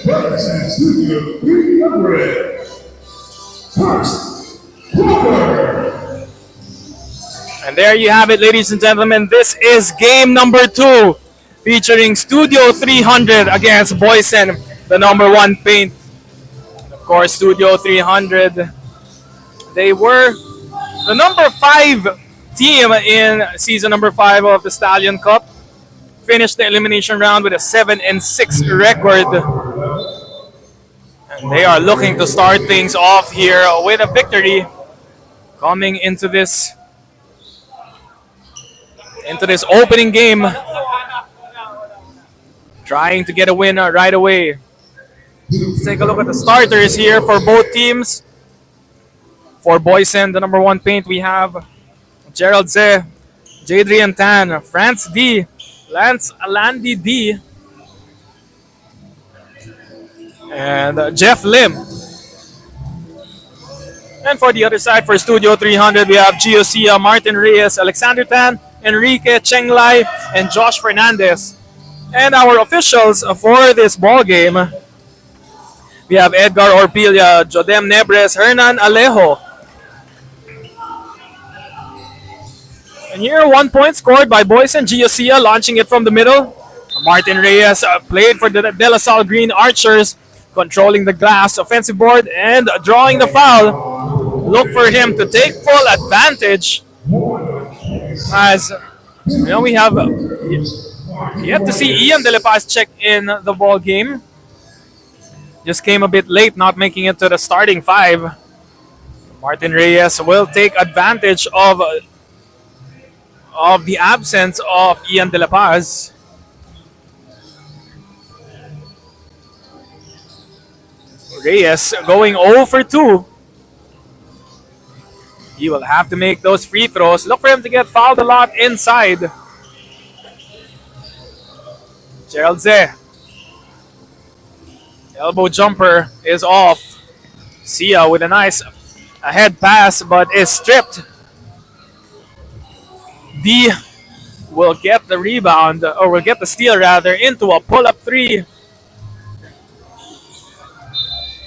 Boysen Studio 300. First quarter. And there you have it, ladies and gentlemen. This is game number 2, featuring Studio 300 against Boysen, the number 1 paint. Of course, Studio 300, they were the number 5 team in season number 5 of the Stallion Cup. Finished the elimination round with a 7-6 record. And they are looking to start things off here with a victory coming into this opening game. Trying to get a win right away. Let's take a look at the starters here for both teams. For Boysen, the number 1 paint, we have Gerald Ze, Jadrian Tan, France D, Lance Alandi D, and Jeff Lim. And for the other side, for Studio 300, we have Gio Sia, Martin Reyes, Alexander Tan, Enrique Cheng Lai, and Josh Fernandez. And our officials for this ball game, we have Edgar Orpilla, Jodem Nebres, Hernan Alejo. And here, 1 point scored by Boysen. Gio Sia launching it from the middle. Martin Reyes played for the De La Salle Green Archers, controlling the glass offensive board and drawing the foul. Look for him to take full advantage, as you know, we have yet to see Ian De La Paz check in the ball game. Just came a bit late, not making it to the starting 5. Martin Reyes will take advantage of the absence of Ian De La Paz. Reyes going 0 for 2. He will have to make those free throws. Look for him to get fouled a lot inside. Gerald Ze. Elbow jumper is off. Sia with a nice ahead pass, but is stripped. D will get the rebound, or will get the steal rather, into a pull-up 3.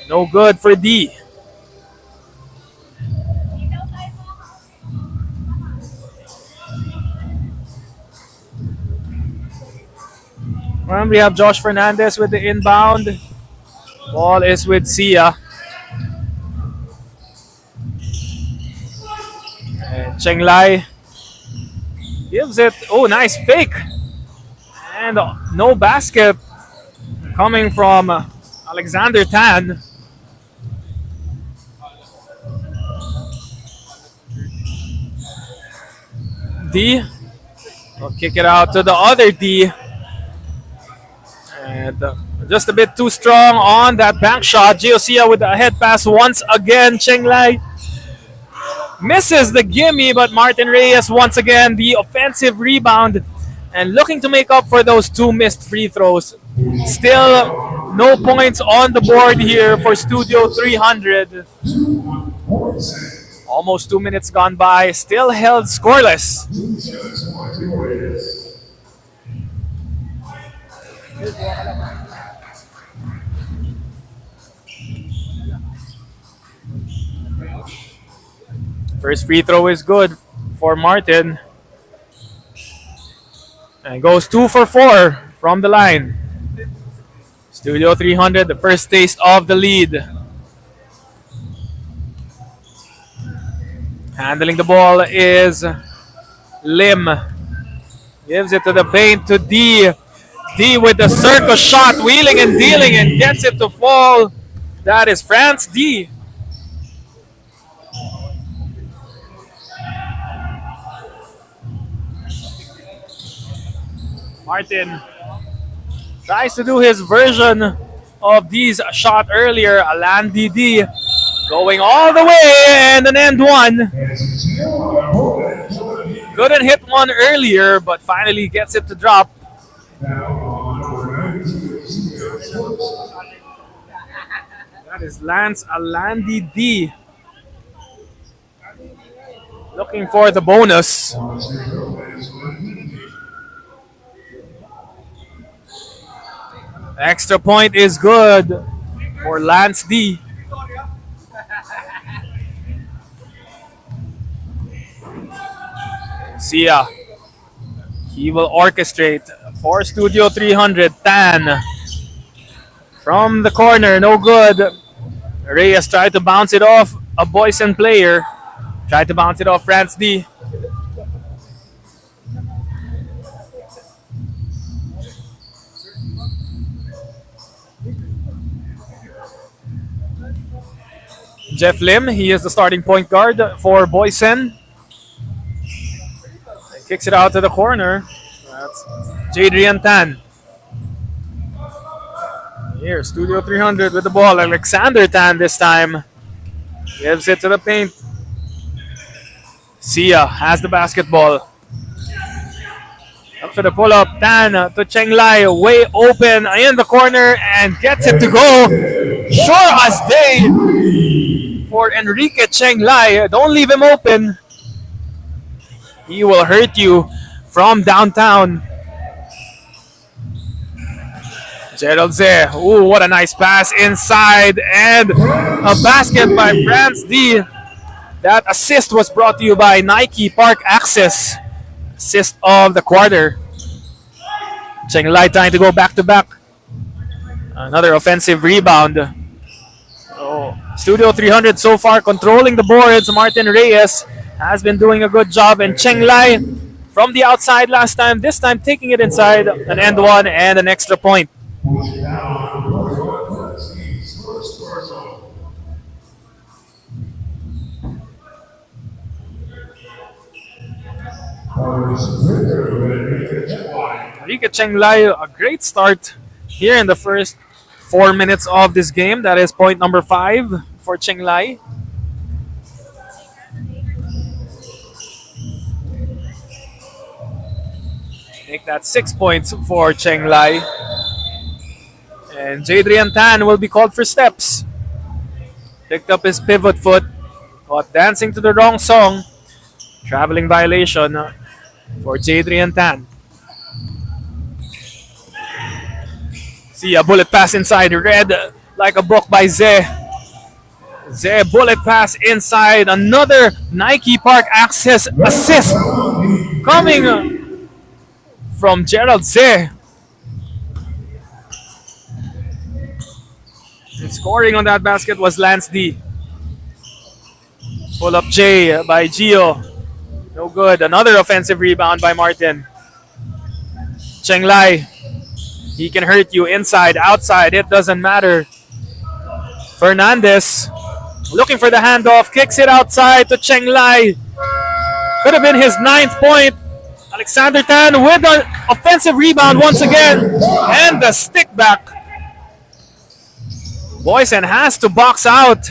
No good for D. And we have Josh Fernandez with the inbound. Ball is with Sia. And Cheng Lai gives it. Oh, nice fake. And no basket coming from Alexander Tan. D will kick it out to the other D. And just a bit too strong on that back shot. Gio Sia with the head pass once again. Cheng Lai misses the gimme, but Martin Reyes once again the offensive rebound and looking to make up for those 2 missed free throws. Still no points on the board here for Studio 300. Almost 2 minutes gone by, still held scoreless. First free throw is good for Martin. And goes 2 for 4 from the line. Studio 300, the first taste of the lead. Handling the ball is Lim. Gives it to the paint to D. D with the circus shot, wheeling and dealing, and gets it to fall. That is France D. Martin tries to do his version of D's shot earlier. Alandi D going all the way and an end one. Couldn't hit one earlier, but finally gets it to drop. That is Lance Alandi D. Looking for the bonus. Extra point is good for Lance D. Sia. He will orchestrate for Studio 300. Tan from the corner, no good. Reyes tried to bounce it off a Boysen player. Tried to bounce it off France D. Jeff Lim, he is the starting point guard for Boysen. Kicks it out to the corner. That's Jadrian Tan. Here, Studio 300 with the ball. Alexander Tan this time. Gives it to the paint. Sia has the basketball. Up for the pull-up. Tan to Cheng Lai. Way open in the corner and gets it to go. Sure as day for Enrique Cheng Lai. Don't leave him open. He will hurt you from downtown. Gerald Zeh. Ooh, what a nice pass inside. And a basket by France D. That assist was brought to you by Nike Park Access. Assist of the quarter. Cheng Lai trying to go back to back. Another offensive rebound. Oh, Studio 300 so far controlling the boards. Martin Reyes has been doing a good job. And Cheng Lai from the outside last time. This time taking it inside. An end one and an extra point. Enrique Cheng Lai, a great start here in the first 4 minutes of this game. That is point number 5 for Cheng Lai. Make that 6 points for Cheng Lai. And Jadrian Tan will be called for steps. Picked up his pivot foot. Caught dancing to the wrong song. Traveling violation for Jadrian Tan. See a bullet pass inside. Read like a book by Zeh. Zeh bullet pass inside. Another Nike Park Access assist coming from Gerald Zeh. And scoring on that basket was Lance D. Pull up J by Gio. No good. Another offensive rebound by Martin. Cheng Lai. He can hurt you inside, outside. It doesn't matter. Fernandez. Looking for the handoff. Kicks it outside to Cheng Lai. Could have been his 9th point. Alexander Tan with an offensive rebound once again. And the stick back. Boysen has to box out.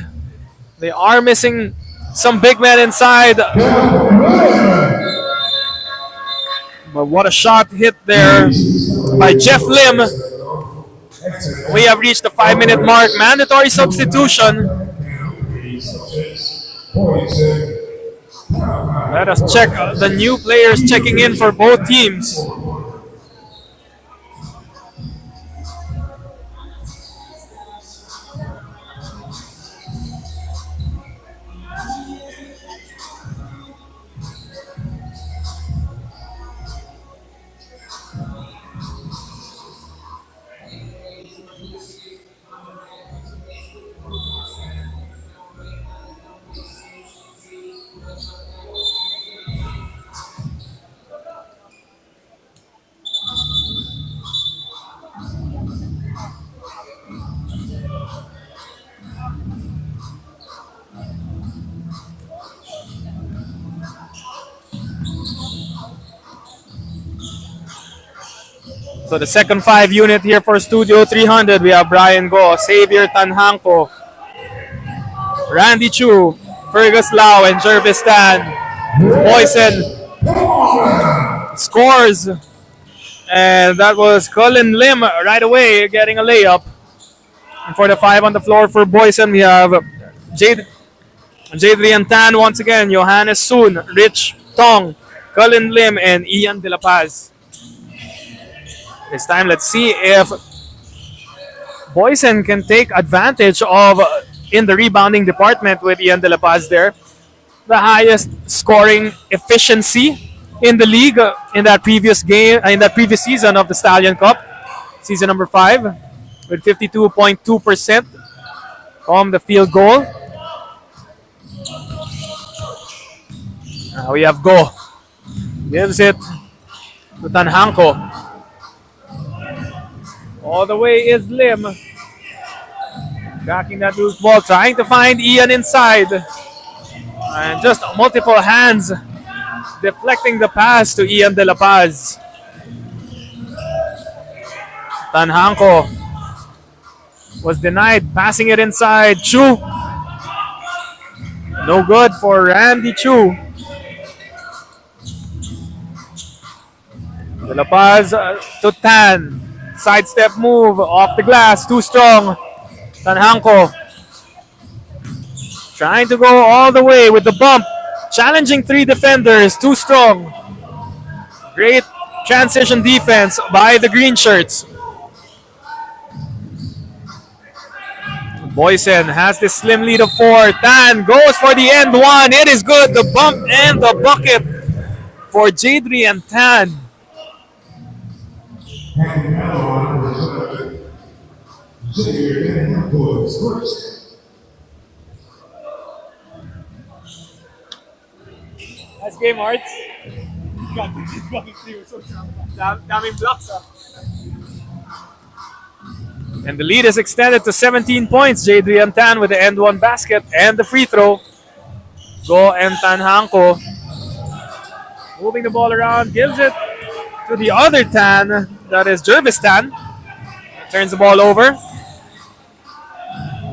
They are missing some big men inside. But what a shot hit there by Jeff Lim. We have reached the 5-minute mark. Mandatory substitution. Let us check the new players checking in for both teams. So the second 5 unit here for Studio 300, we have Brian Go, Xavier Tanhanko, Randy Chu, Fergus Lau, and Jervis Tan. Boysen scores. And that was Colin Lim right away getting a layup. And for the 5 on the floor for Boysen, we have Jadrian Tan once again, Johannes Soon, Rich Tong, Cullen Lim, and Ian De La Paz. This time, let's see if Boysen can take advantage of in the rebounding department with Ian De La Paz there. The highest scoring efficiency in the league in that previous game, in that previous season of the Stallion Cup, season number 5, with 52.2% from the field goal. Now we have Go. Gives it to Tanhanko. All the way is Lim. Tracking that loose ball, trying to find Ian inside. And just multiple hands deflecting the pass to Ian De La Paz. Tanhanko was denied, passing it inside. Chu. No good for Randy Chu. De La Paz to Tan. Sidestep move off the glass, too strong. Tanhanko trying to go all the way with the bump. Challenging 3 defenders, too strong. Great transition defense by the green shirts. Boysen has this slim lead of 4. Tan goes for the end one. It is good. The bump and the bucket for Jadrian Tan. And now on Xavier Boys first. Nice game, Arts. Daming blocks, and the lead is extended to 17 points. Jadrian Tan with the end one basket and the free throw. Go and Tanhanko moving the ball around, gives it to the other Tan, that is Jervis Tan. Turns the ball over.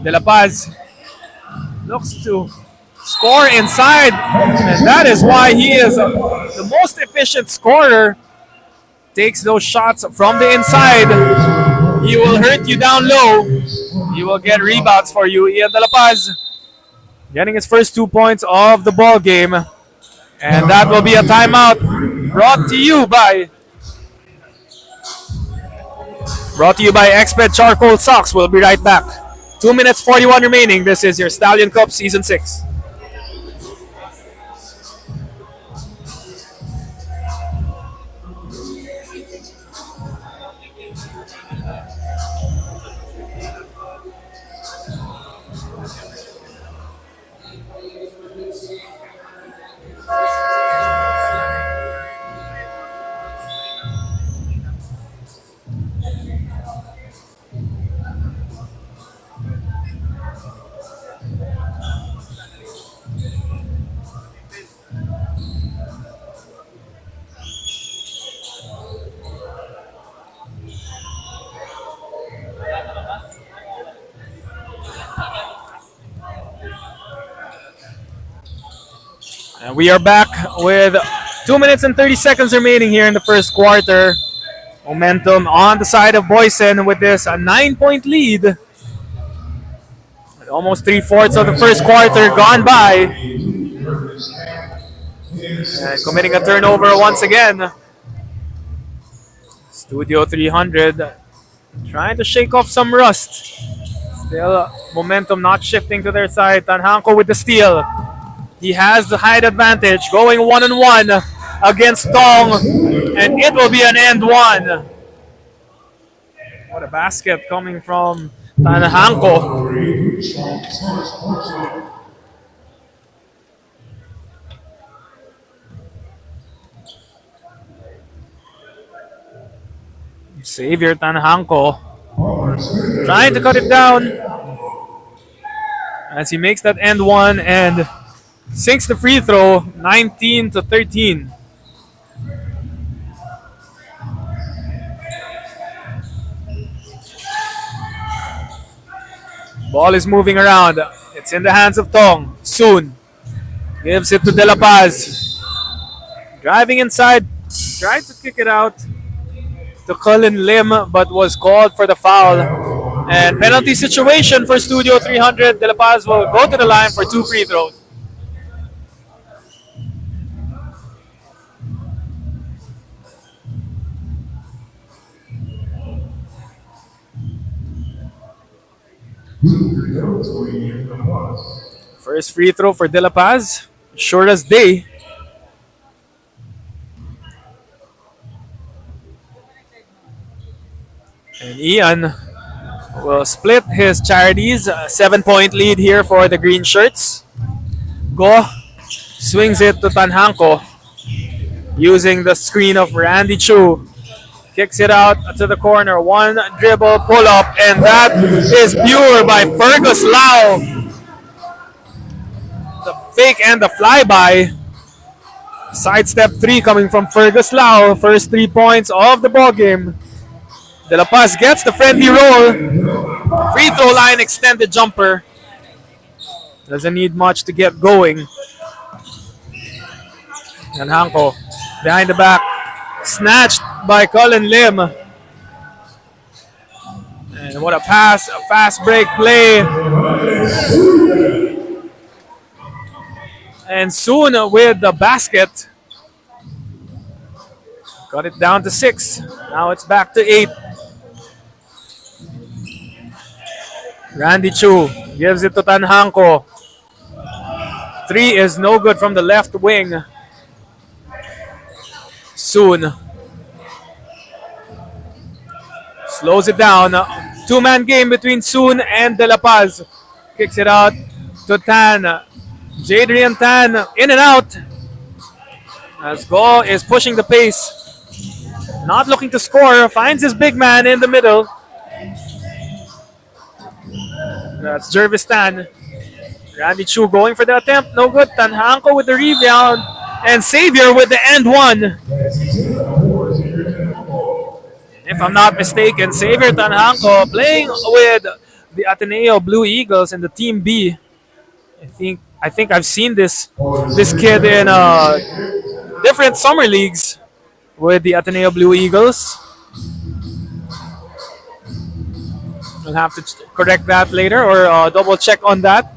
De La Paz looks to score inside, and that is why he is the most efficient scorer. Takes those shots from the inside. He will hurt you down low. He will get rebounds for you. Ian De La Paz getting his first 2 points of the ball game, and that will be a timeout brought to you by Exped Charcoal Socks. We'll be right back. 2 minutes 41 remaining. This is your Stallion Cup Season 6. And we are back with 2 minutes and 30 seconds remaining here in the first quarter. Momentum on the side of Boysen with this 9-point lead. Almost 3/4 of the first quarter gone by. And committing a turnover once again. Studio 300 trying to shake off some rust. Still momentum not shifting to their side. Tanhanko with the steal. He has the height advantage, going 1-on-1 against Tong, and it will be an end one. What a basket coming from Tanhanko. Xavier Tanhanko trying to cut it down as he makes that end one and sinks the free throw, 19-13. Ball is moving around. It's in the hands of Tong. Soon gives it to De La Paz. Driving inside, tried to kick it out to Cullen Lim, but was called for the foul. And penalty situation for Studio 300. De La Paz will go to the line for 2 free throws. between the plus. First free throw for De La Paz. Sure as day. And Ian will split his charities. 7-point lead here for the green shirts. Go swings it to Tanhanko using the screen of Randy Chu. Kicks it out to the corner. One dribble pull up, and that is pure by Fergus Lau. The fake and the flyby. Sidestep three coming from Fergus Lau. First 3 points of the ball game. De La Paz gets the friendly roll. Free throw line extended jumper. Doesn't need much to get going. And Hanko behind the back. Snatched by Colin Lim. And what a pass. A fast break play. And soon with the basket. Got it down to 6. Now it's back to 8. Randy Chu gives it to Tanhanko. 3 is no good from the left wing. Soon slows it down. 2-man game between Soon and De La Paz. Kicks it out to Tan. Jadrian Tan in and out. As Go is pushing the pace. Not looking to score. Finds his big man in the middle. That's Jervis Tan. Randy Chu going for the attempt. No good. Tanhanko with the rebound. And Xavier with the end one. If I'm not mistaken, Xavier Tanhanko playing with the Ateneo Blue Eagles in the Team B. I think I've seen this kid in different summer leagues with the Ateneo Blue Eagles. We'll have to correct that later or double check on that.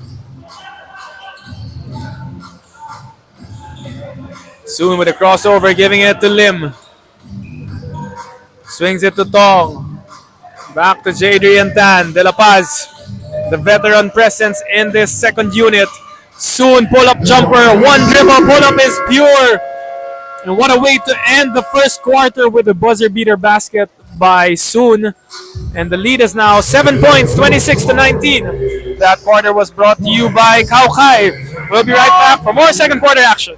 Soon with a crossover, giving it to Lim. Swings it to Tong. Back to Jadrian Tan. De La Paz, the veteran presence in this second unit. Soon pull-up jumper. One dribble pull-up is pure. And what a way to end the first quarter with a buzzer beater basket by Soon. And the lead is now 7 points, 26-19. That quarter was brought to you by Kaukai. We'll be right back for more second quarter action.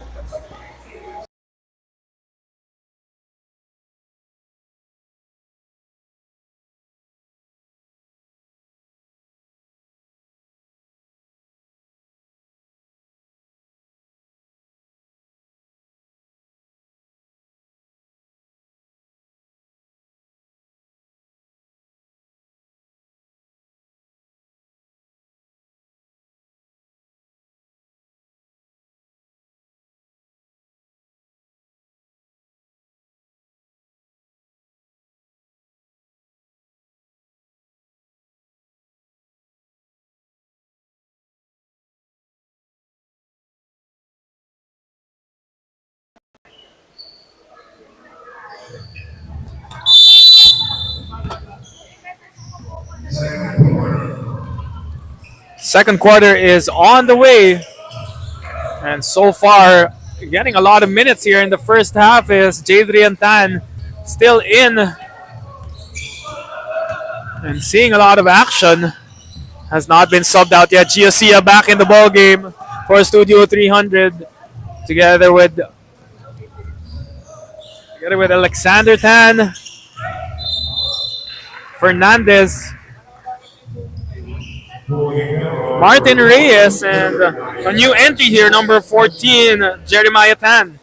Second quarter is on the way. And so far, getting a lot of minutes here in the first half is Jadrian Tan still in. And seeing a lot of action. Has not been subbed out yet. Giosia back in the ball game for Studio 300 together with Alexander Tan, Fernandez, Martin Reyes, and a new entry here, number 14, Jeremiah Tan.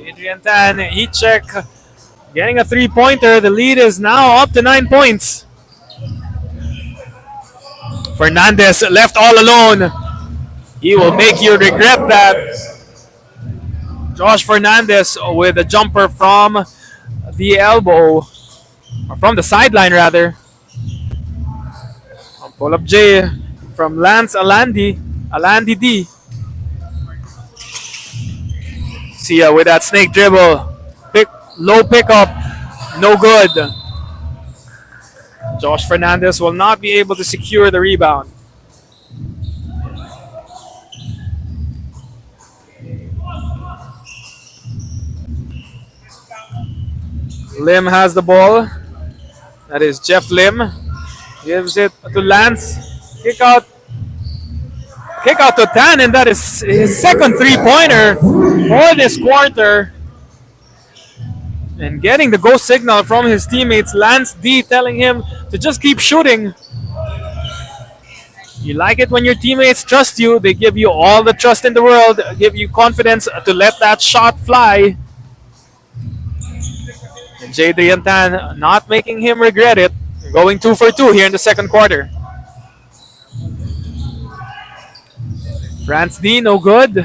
Adrian Tan, heat check, getting a three-pointer. The lead is now up to 9 points. Fernandez left all alone. He will make you regret that. Josh Fernandez with a jumper from the elbow, or from the sideline rather. Pull-up J from Lance Alandi D. Sia with that snake dribble. Low pickup. No good. Josh Fernandez will not be able to secure the rebound. Lim has the ball. That is Jeff Lim. Gives it to Lance. Kick out to Tan, and that is his second three-pointer for this quarter. And getting the go signal from his teammates, Lance D telling him to just keep shooting. You like it when your teammates trust you. They give you all the trust in the world, give you confidence to let that shot fly. And Jadrian Tan not making him regret it. Going 2 for 2 here in the second quarter. France D, no good.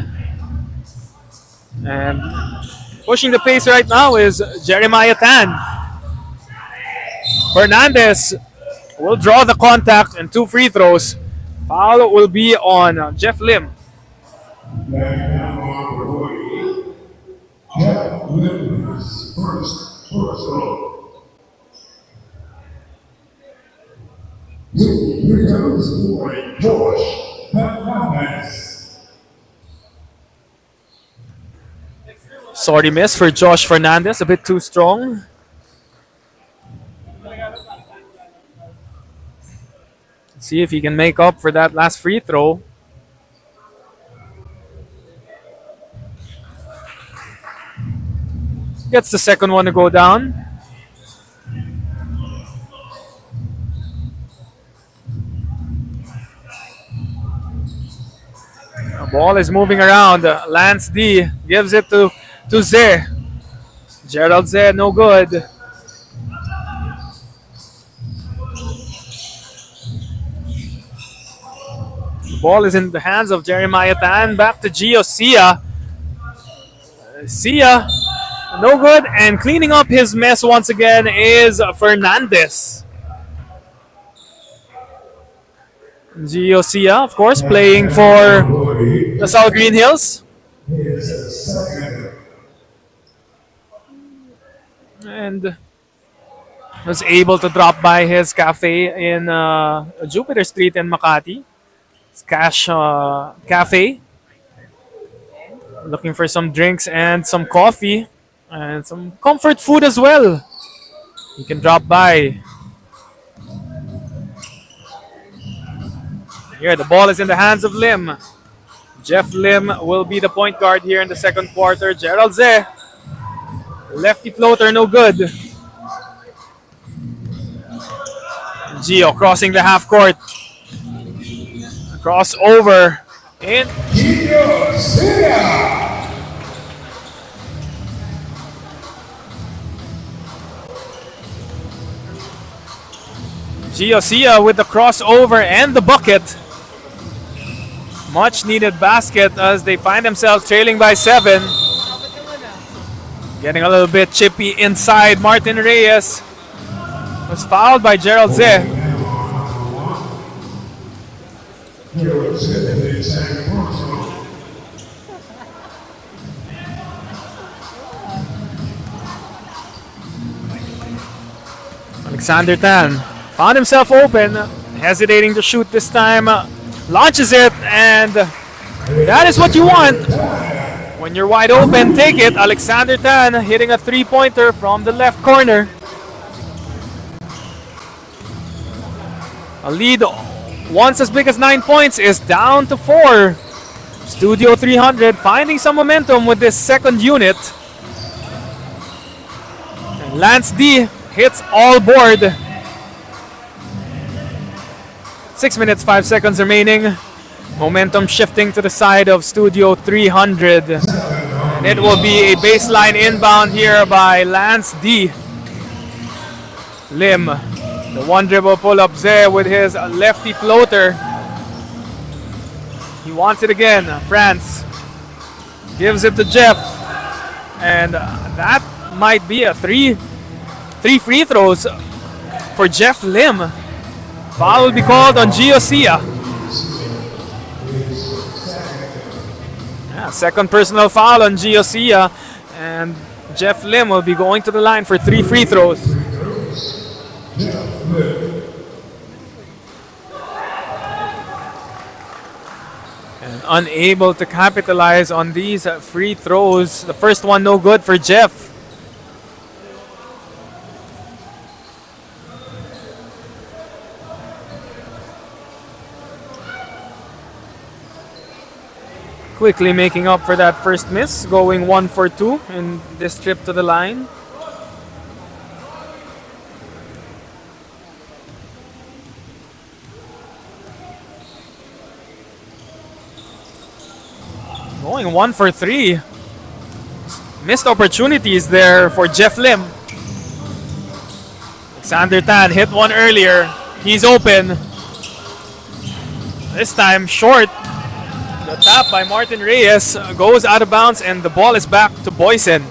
And pushing the pace right now is Jeremiah Tan. Fernandez will draw the contact and 2 free throws. Foul will be on Jeff Lim. Jeff Lim's first throw. 2 free throws for Josh Fernandez. Sorry miss for Josh Fernandez, a bit too strong. Let's see if he can make up for that last free throw. Gets the second one to go down. The ball is moving around. Lance D gives it to Zeh. Gerald Zeh, no good. The ball is in the hands of Jeremiah Tan. Back to Gio Sia. Sia, no good. And cleaning up his mess once again is Fernandez. Gio Sia, of course, playing for the South Green Hills. And was able to drop by his cafe in Jupiter Street in Makati. It's Cash Cafe. Looking for some drinks and some coffee and some comfort food as well. You can drop by. Here, the ball is in the hands of Lim. Jeff Lim will be the point guard here in the second quarter. Gerald Zeh. Lefty floater, no good. Gio crossing the half court. Crossover in. Gio Sia. Gio Sia with the crossover and the bucket. Much needed basket as they find themselves trailing by 7. Getting a little bit chippy inside. Martin Reyes was fouled by Gerald Zeh. Alexander Tan found himself open, hesitating to shoot this time. Launches it, and that is what you want. When you're wide open, take it. Alexander Tan hitting a three-pointer from the left corner. A lead once as big as 9 points is down to 4. Studio 300 finding some momentum with this second unit. And Lance D hits all board. 6 minutes, 5 seconds remaining. Momentum shifting to the side of Studio 300. And it will be a baseline inbound here by Lance D. Lim. The one dribble pull up there with his lefty floater. He wants it again. France gives it to Jeff. And that might be a three free throws for Jeff Lim. Foul will be called on Gio Sia. Second personal foul on Giosia, and Jeff Lim will be going to the line for 3 free throws. And unable to capitalize on these free throws. The first one no good for Jeff. Quickly making up for that first miss, going 1 for 2 in this trip to the line. Going 1 for 3. Missed opportunities there for Jeff Lim. Alexander Tan hit one earlier. He's open. This time short. The tap by Martin Reyes goes out of bounds, and the ball is back to Boysen.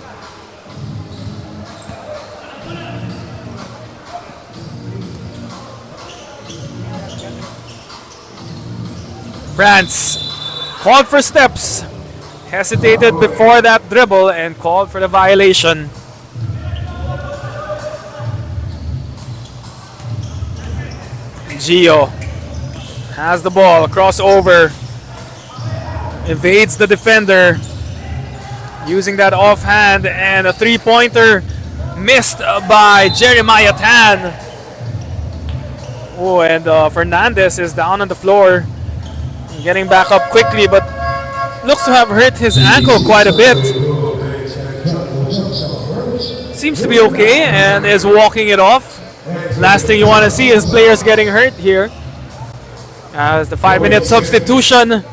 France called for steps, hesitated before that dribble, and called for the violation. Gio has the ball, crossover. Evades the defender using that offhand, and a three-pointer missed by Jeremiah Tan. Oh, and Fernandez is down on the floor, getting back up quickly, but looks to have hurt his ankle quite a bit. Seems to be okay and is walking it off. Last thing you want to see is players getting hurt here, as the 5-minute substitution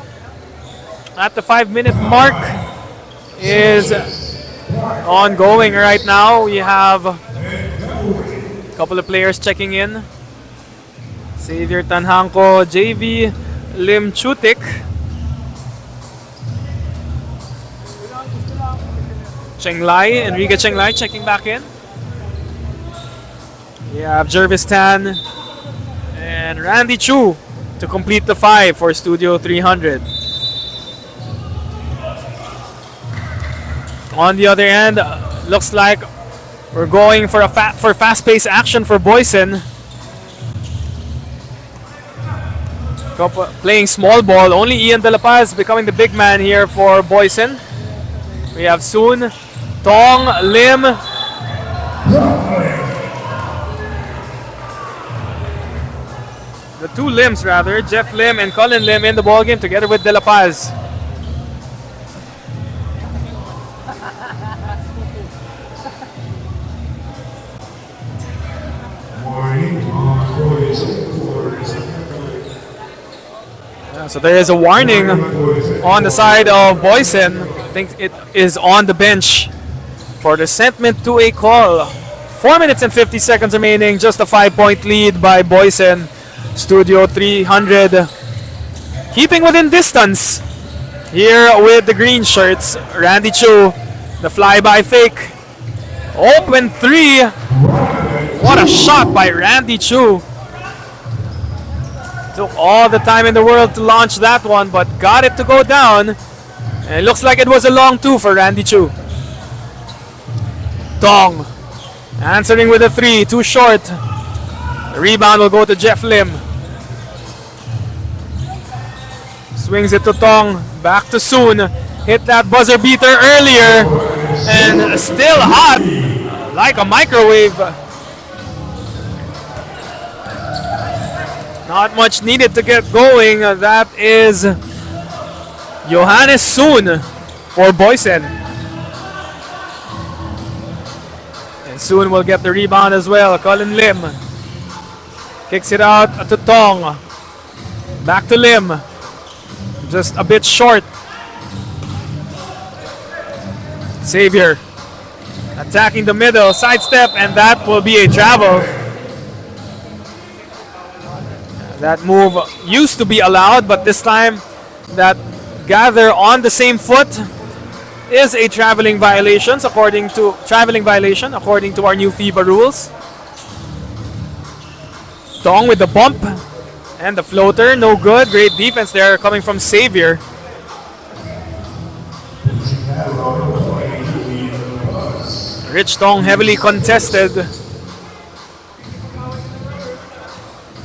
at the 5-minute mark is ongoing right now. We have a couple of players checking in. Xavier Tanhanko, JV Lim Chutik. Enrique Cheng Lai checking back in. We have Jervis Tan and Randy Chu to complete the 5 for Studio 300. On the other end, looks like we're going for fast-paced action for Boysen. Playing small ball. Only Ian De La Paz becoming the big man here for Boysen. We have Soon, Tong, Lim. The two Lims rather, Jeff Lim and Colin Lim in the ballgame together with De La Paz. So there is a warning on the side of Boysen. I think it is on the bench for the sentiment to a call. 4 minutes and 50 seconds remaining. Just a 5-point lead by Boysen. Studio 300 keeping within distance here with the green shirts. Randy Chu, the flyby fake. Open 3. What a shot by Randy Chu. Took all the time in the world to launch that one, but got it to go down. And it looks like it was a long 2 for Randy Chu. Tong answering with a 3, too short. The rebound will go to Jeff Lim. Swings it to Tong, back to Soon. Hit that buzzer beater earlier, and still hot, like a microwave. Not much needed to get going. That is Johannes Soon for Boysen. And Soon will get the rebound as well. Colin Lim kicks it out to Tong. Back to Lim. Just a bit short. Xavier attacking the middle, sidestep, and that will be a travel. That move used to be allowed, but this time that gather on the same foot is a traveling violation according to our new FIBA rules. Tong with the bump and the floater, no good. Great defense there coming from Xavier. Rich Tong heavily contested.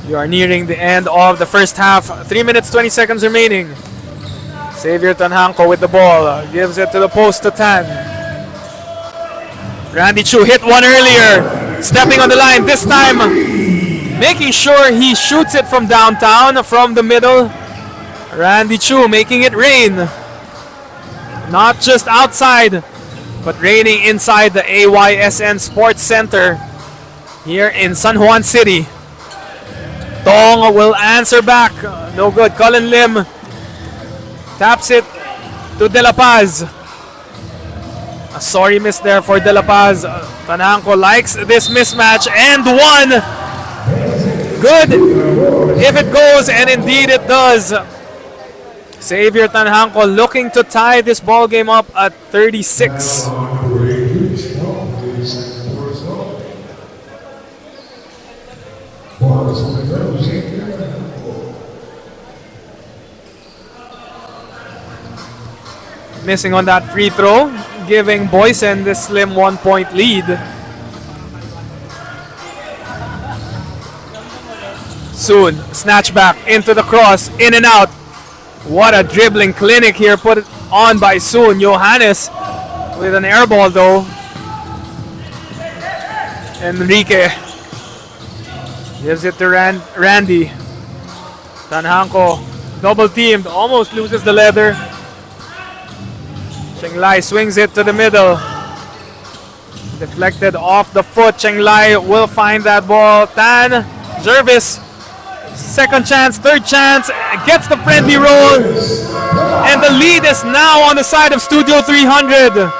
You are nearing the end of the first half. 3 minutes 20 seconds remaining. Xavier Tanhanko with the ball. Gives it to the post to Tan. Randy Chu hit one earlier. Stepping on the line this time. Making sure he shoots it from downtown, from the middle. Randy Chu making it rain. Not just outside, but raining inside the AYSN Sports Center here in San Juan City. Tong will answer back. No good. Colin Lim taps it to De La Paz. A sorry miss there for De La Paz. Tanhanko likes this mismatch and one. Good if it goes, and indeed it does. Xavier Tanhanko looking to tie this ball game up at 36. Missing on that free throw, giving Boysen the slim 1-point lead. Soon, snatch back into the cross, in and out. What a dribbling clinic here put on by Soon. Johannes with an air ball though. Enrique gives it to Randy. Tanhanko double teamed, almost loses the leather. Cheng Lai swings it to the middle. Deflected off the foot. Cheng Lai will find that ball. Tan, Jervis, second chance, third chance, gets the friendly roll. And the lead is now on the side of Studio 300.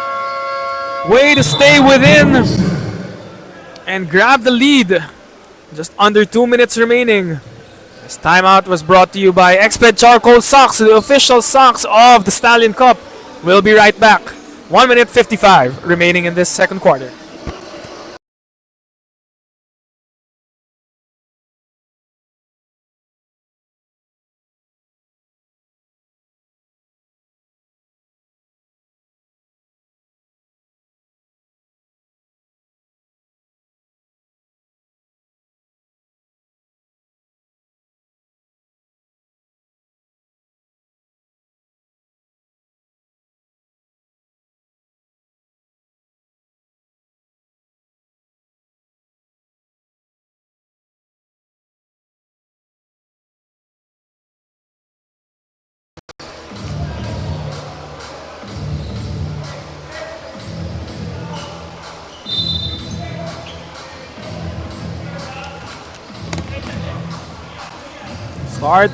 Way to stay within and grab the lead. Just under 2 minutes remaining. This timeout was brought to you by Exped Charcoal Socks, the official socks of the Stallion Cup. We'll be right back. 1 minute 55 remaining in this second quarter. Start.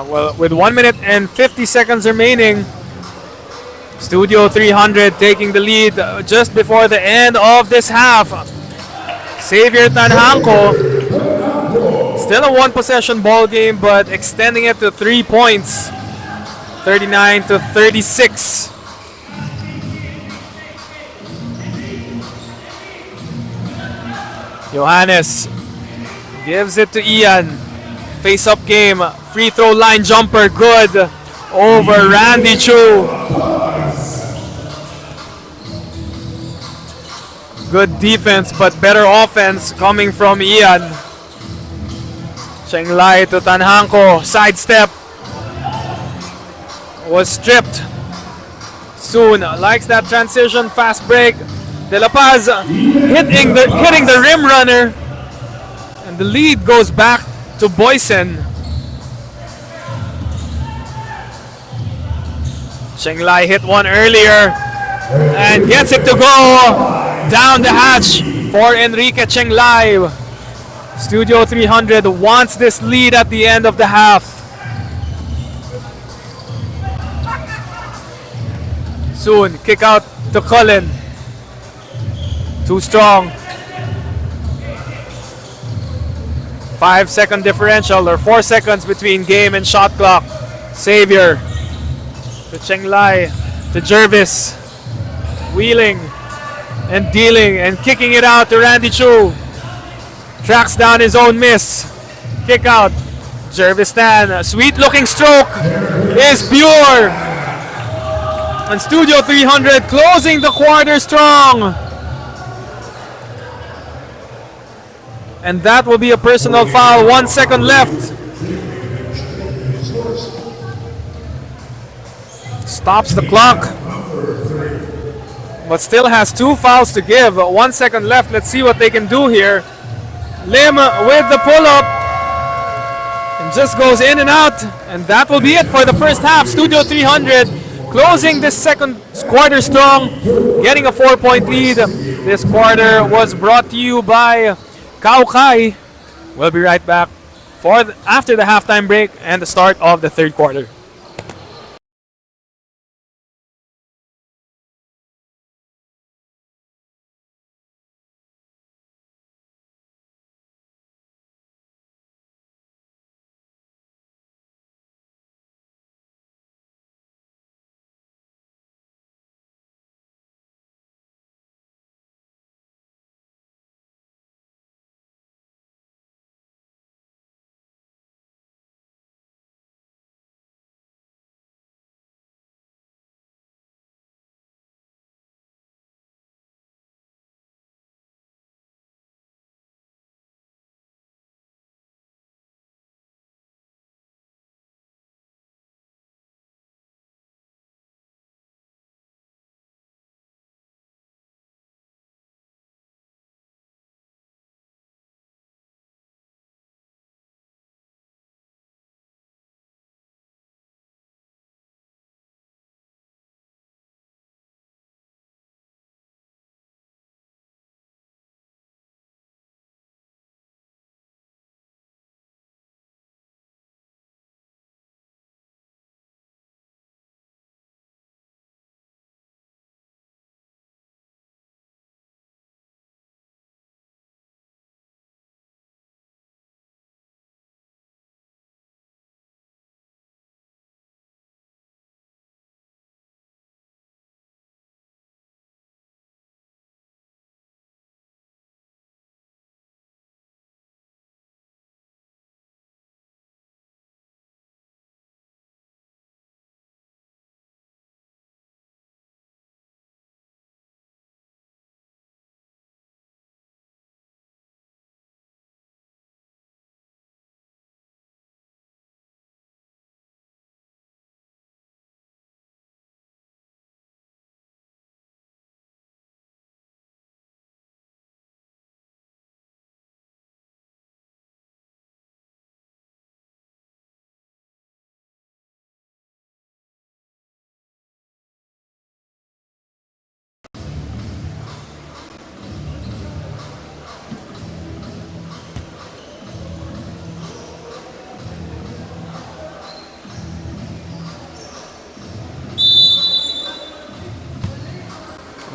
Well, with 1 minute and 50 seconds remaining, Studio 300 taking the lead just before the end of this half. Xavier Tanhanko, still a one possession ball game, but extending it to 3 points, 39 to 36. Johannes gives it to Ian. Face-up game, free throw line jumper, good over Randy Chu. Good defense, but better offense coming from Ian. Cheng Lai to Tanhanko, sidestep. Was stripped. Soon likes that transition, fast break. De La Paz hitting the rim runner, and the lead goes back to Boysen. Cheng Lai hit one earlier and gets it to go down the hatch for Enrique Cheng Lai. Studio 300 wants this lead at the end of the half. Soon, kick out to Cullen. Too strong. 5-second differential, or 4 seconds between game and shot clock. Xavier to Cheng Lai to Jervis. Wheeling and dealing and kicking it out to Randy Chu. Tracks down his own miss. Kick out. Jervis Tan. Sweet looking stroke is pure. And Studio 300 closing the quarter strong. And that will be a personal foul. 1 second left. Stops the clock. But still has 2 fouls to give. 1 second left. Let's see what they can do here. Lim with the pull-up. And just goes in and out. And that will be it for the first half. Studio 300 closing this second quarter strong. Getting a 4-point lead. This quarter was brought to you by Kaukai. We'll be right back after the halftime break and the start of the third quarter.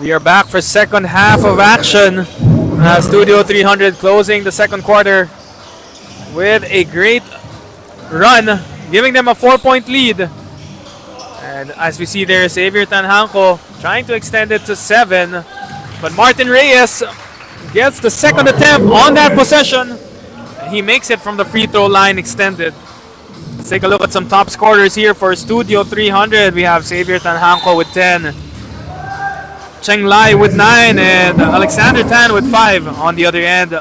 We are back for second half of action. Studio 300 closing the second quarter with a great run, giving them a 4-point lead. And as we see there, Xavier Tanhanco trying to extend it to 7. But Martin Reyes gets the second attempt on that possession. And he makes it from the free throw line extended. Let's take a look at some top scorers here for Studio 300. We have Xavier Tanhanco with 10. Cheng Lai with 9 and Alexander Tan with 5 on the other end.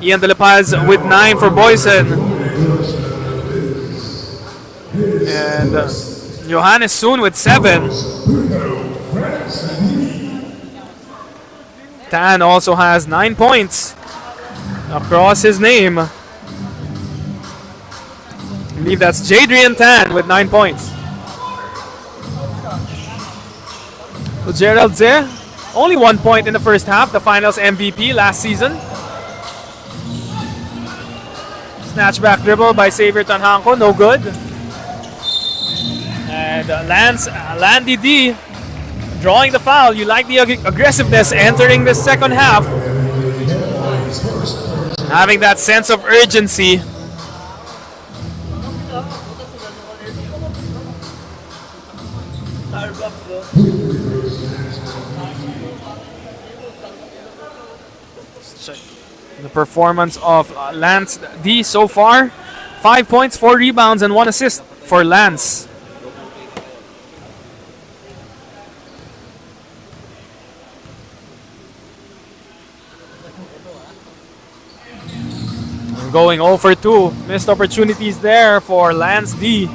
Ian De La Paz with 9 for Boysen. And Johannes Soon with 7. Tan also has 9 points across his name. I believe that's Jadrian Tan with 9 points. Gerald Ze, only 1 point in the first half, the finals MVP last season. Snatchback dribble by Xavier Tanhanco, no good. And Landy D drawing the foul. You like the aggressiveness entering the second half. Having that sense of urgency. The performance of Lance D so far. 5 points, 4 rebounds, and 1 assist for Lance. going 0 for 2. Missed opportunities there for Lance D.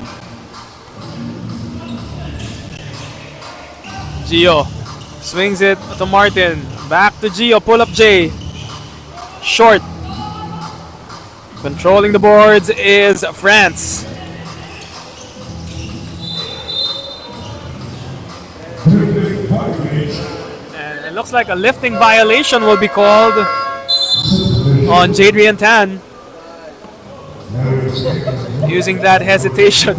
Gio swings it to Martin. Back to Gio. Pull up J. Short. Controlling the boards is France. And it looks like a lifting violation will be called on Jadrian Tan. Using that hesitation.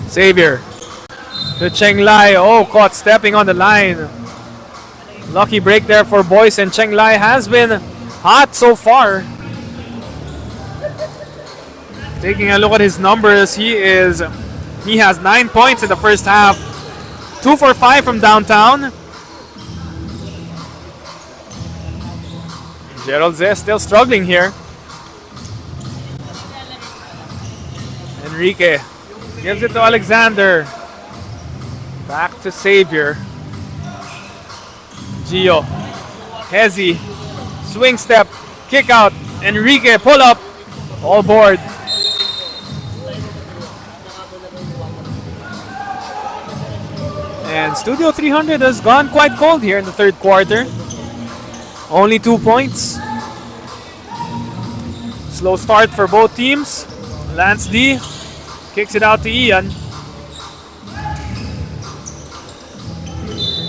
Xavier to Cheng Lai. Oh, caught stepping on the line. Lucky break there for Boysen. Cheng Lai has been hot so far. Taking a look at his numbers, he has 9 points in the first half. 2 for 5 from downtown. Gerald Zeh still struggling here. Enrique gives it to Alexander. Back to Xavier. Gio. Hezi. Swing step. Kick out. Enrique. Pull up. All board. And Studio 300 has gone quite cold here in the third quarter. Only 2 points. Slow start for both teams. Lance D kicks it out to Ian.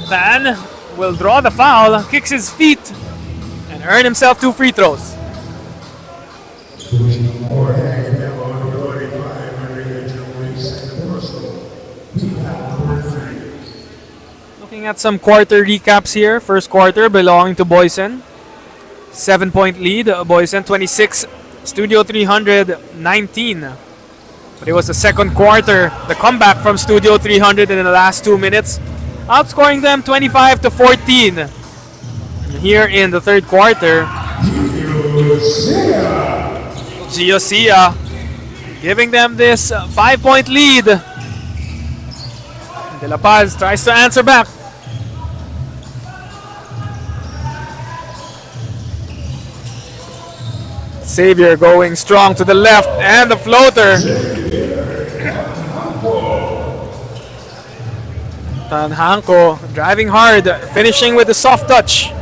Tan will draw the foul, kicks his feet, and earn himself 2 free throws. Looking at some quarter recaps here. First quarter belonging to Boysen. 7-point lead. Boysen 26, Studio 300 19. But it was the second quarter, the comeback from Studio 300 in the last 2 minutes, outscoring them 25 to 14. And here in the third quarter, Gio Sia giving them this 5-point lead. De La Paz tries to answer back. Xavier going strong to the left, and the floater. Tanhanko driving hard, finishing with the soft touch.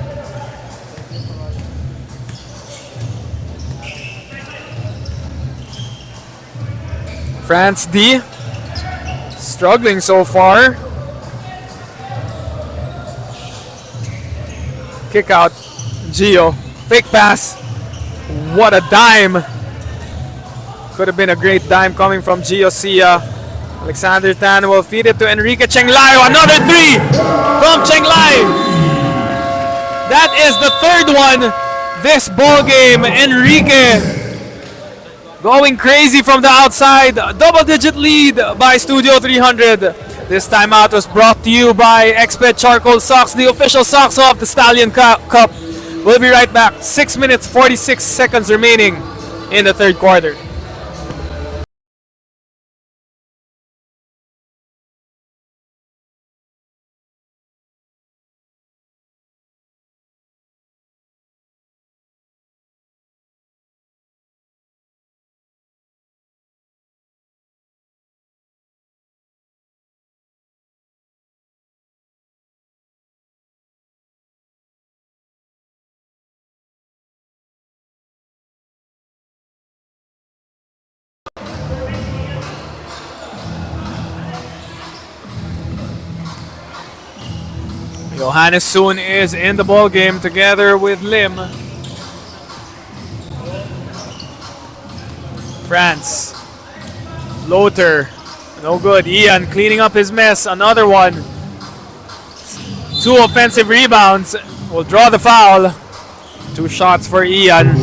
France D struggling so far. Kick out. Gio. Fake pass. What a dime. Could have been a great dime coming from Gio Sia. Alexander Tan will feed it to Enrique Cheng Lai. Another 3 from Cheng Lai. That is the third one this ball game. Enrique going crazy from the outside. Double-digit lead by Studio 300. This timeout was brought to you by Exped Charcoal Socks, the official socks of the Stallion Cup. We'll be right back. 6 minutes, 46 seconds remaining in the third quarter. Johannes Soon is in the ball game together with Lim. France. Floater. No good. Ian cleaning up his mess. Another one. 2 offensive rebounds. Will draw the foul. 2 shots for Ian.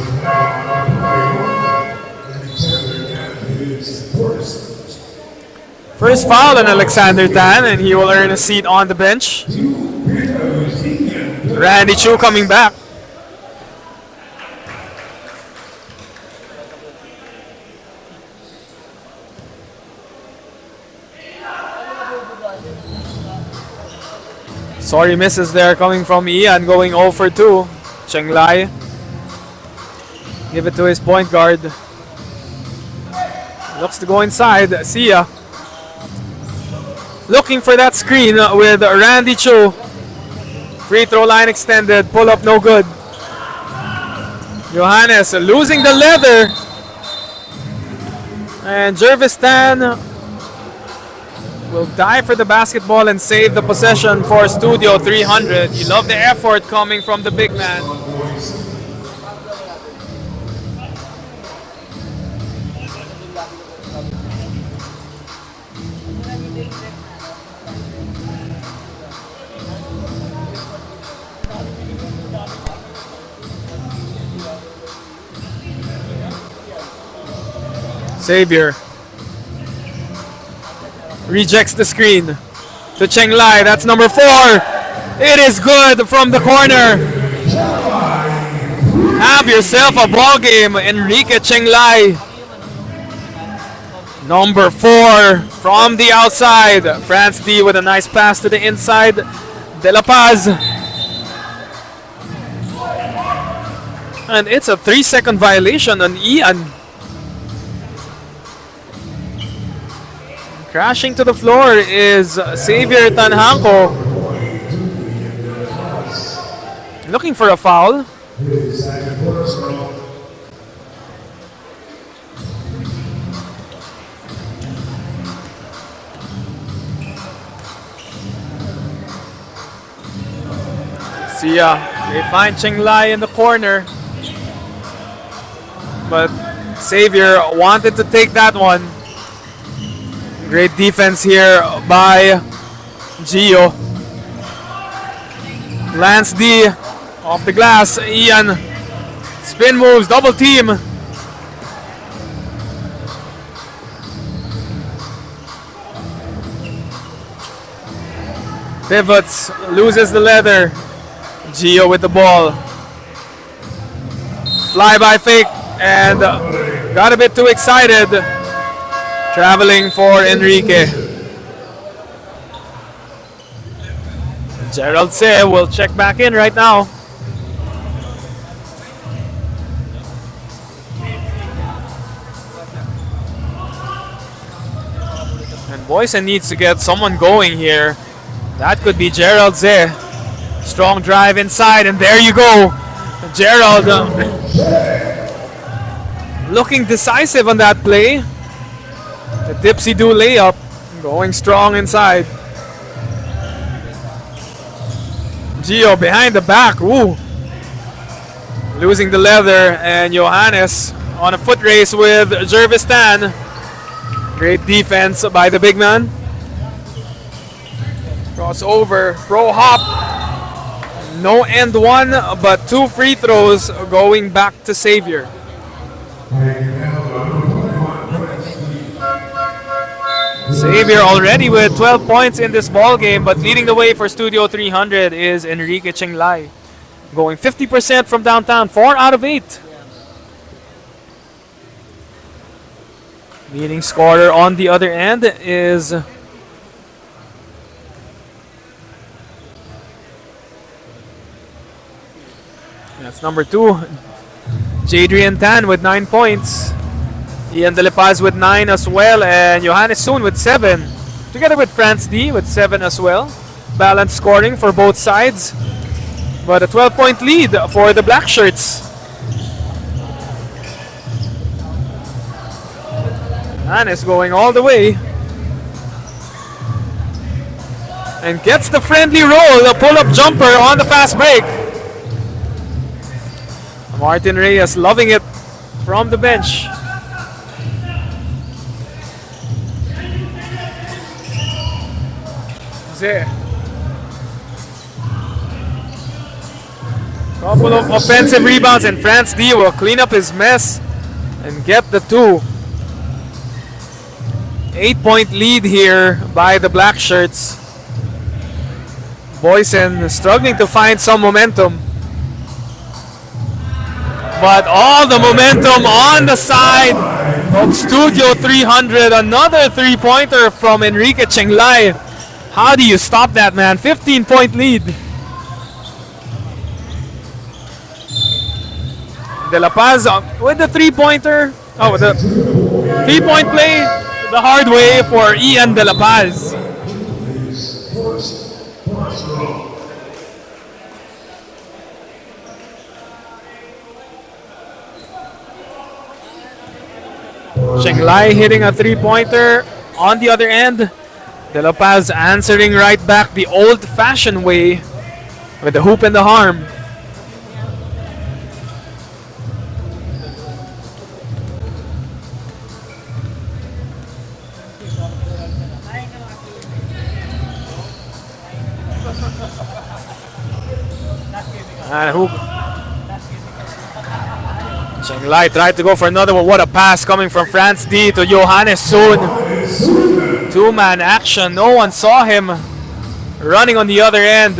First foul on Alexander Tan, and he will earn a seat on the bench. Randy Chu coming back. Sorry misses there coming from Ian, going 0 for 2. Cheng Lai. Give it to his point guard. Looks to go inside. Sia. Looking for that screen with Randy Chu. Free throw line extended. Pull up no good. Johannes losing the leather. And Jervis Tan will dive for the basketball and save the possession for Studio 300. You love the effort coming from the big man. Xavier rejects the screen to Cheng Lai. That's number 4. It is good from the corner. Have yourself a ball game, Enrique Cheng Lai. Number 4 from the outside. France D with a nice pass to the inside. De La Paz. And it's a 3-second violation on Ian. Crashing to the floor is Xavier Tanhanko. Looking for a foul. Sia, they find Cheng Lai in the corner. But Xavier wanted to take that one. Great defense here by Gio. Lance D off the glass. Ian spin moves, double team. Pivots, loses the leather. Gio with the ball. Fly by fake and got a bit too excited. Traveling for Enrique. Gerald Se will check back in right now. And Boysen needs to get someone going here. That could be Gerald Se. Strong drive inside, and there you go. Gerald looking decisive on that play. The dipsy-do layup, going strong inside. Gio behind the back, ooh. Losing the leather, and Johannes on a foot race with Jervis Tan. Great defense by the big man. Crossover, pro hop. No end one, but 2 free throws going back to Xavier. Xavier already with 12 points in this ball game, but leading the way for Studio 300 is Enrique Cheng Lai, going 50% from downtown, 4 out of 8. Leading scorer on the other end is that's number 2, Jadrian Tan with 9 points. Ian De La Paz with 9 as well, and Johannes Soon with 7. Together with France D with 7 as well. Balanced scoring for both sides. But a 12-point lead for the Black Shirts. Johannes going all the way. And gets the friendly roll, the pull-up jumper on the fast break. Martin Reyes loving it from the bench. Couple of offensive rebounds, and France D will clean up his mess and get the 2. 8-point lead here by the Black Shirts. Boysen struggling to find some momentum. But all the momentum on the side of Studio 300. Another 3-pointer from Enrique Cheng Lai. How do you stop that, man? 15-point lead. De La Paz with the three-pointer. Oh, the three-point play the hard way for Ian De La Paz. Cheng Lai hitting a three-pointer on the other end. De La Paz answering right back the old-fashioned way with the hoop and the harm. And hoop. Cheng Lai tried to go for another one. What a pass coming from France D to Johannes Soon. Two-man action. No one saw him running on the other end.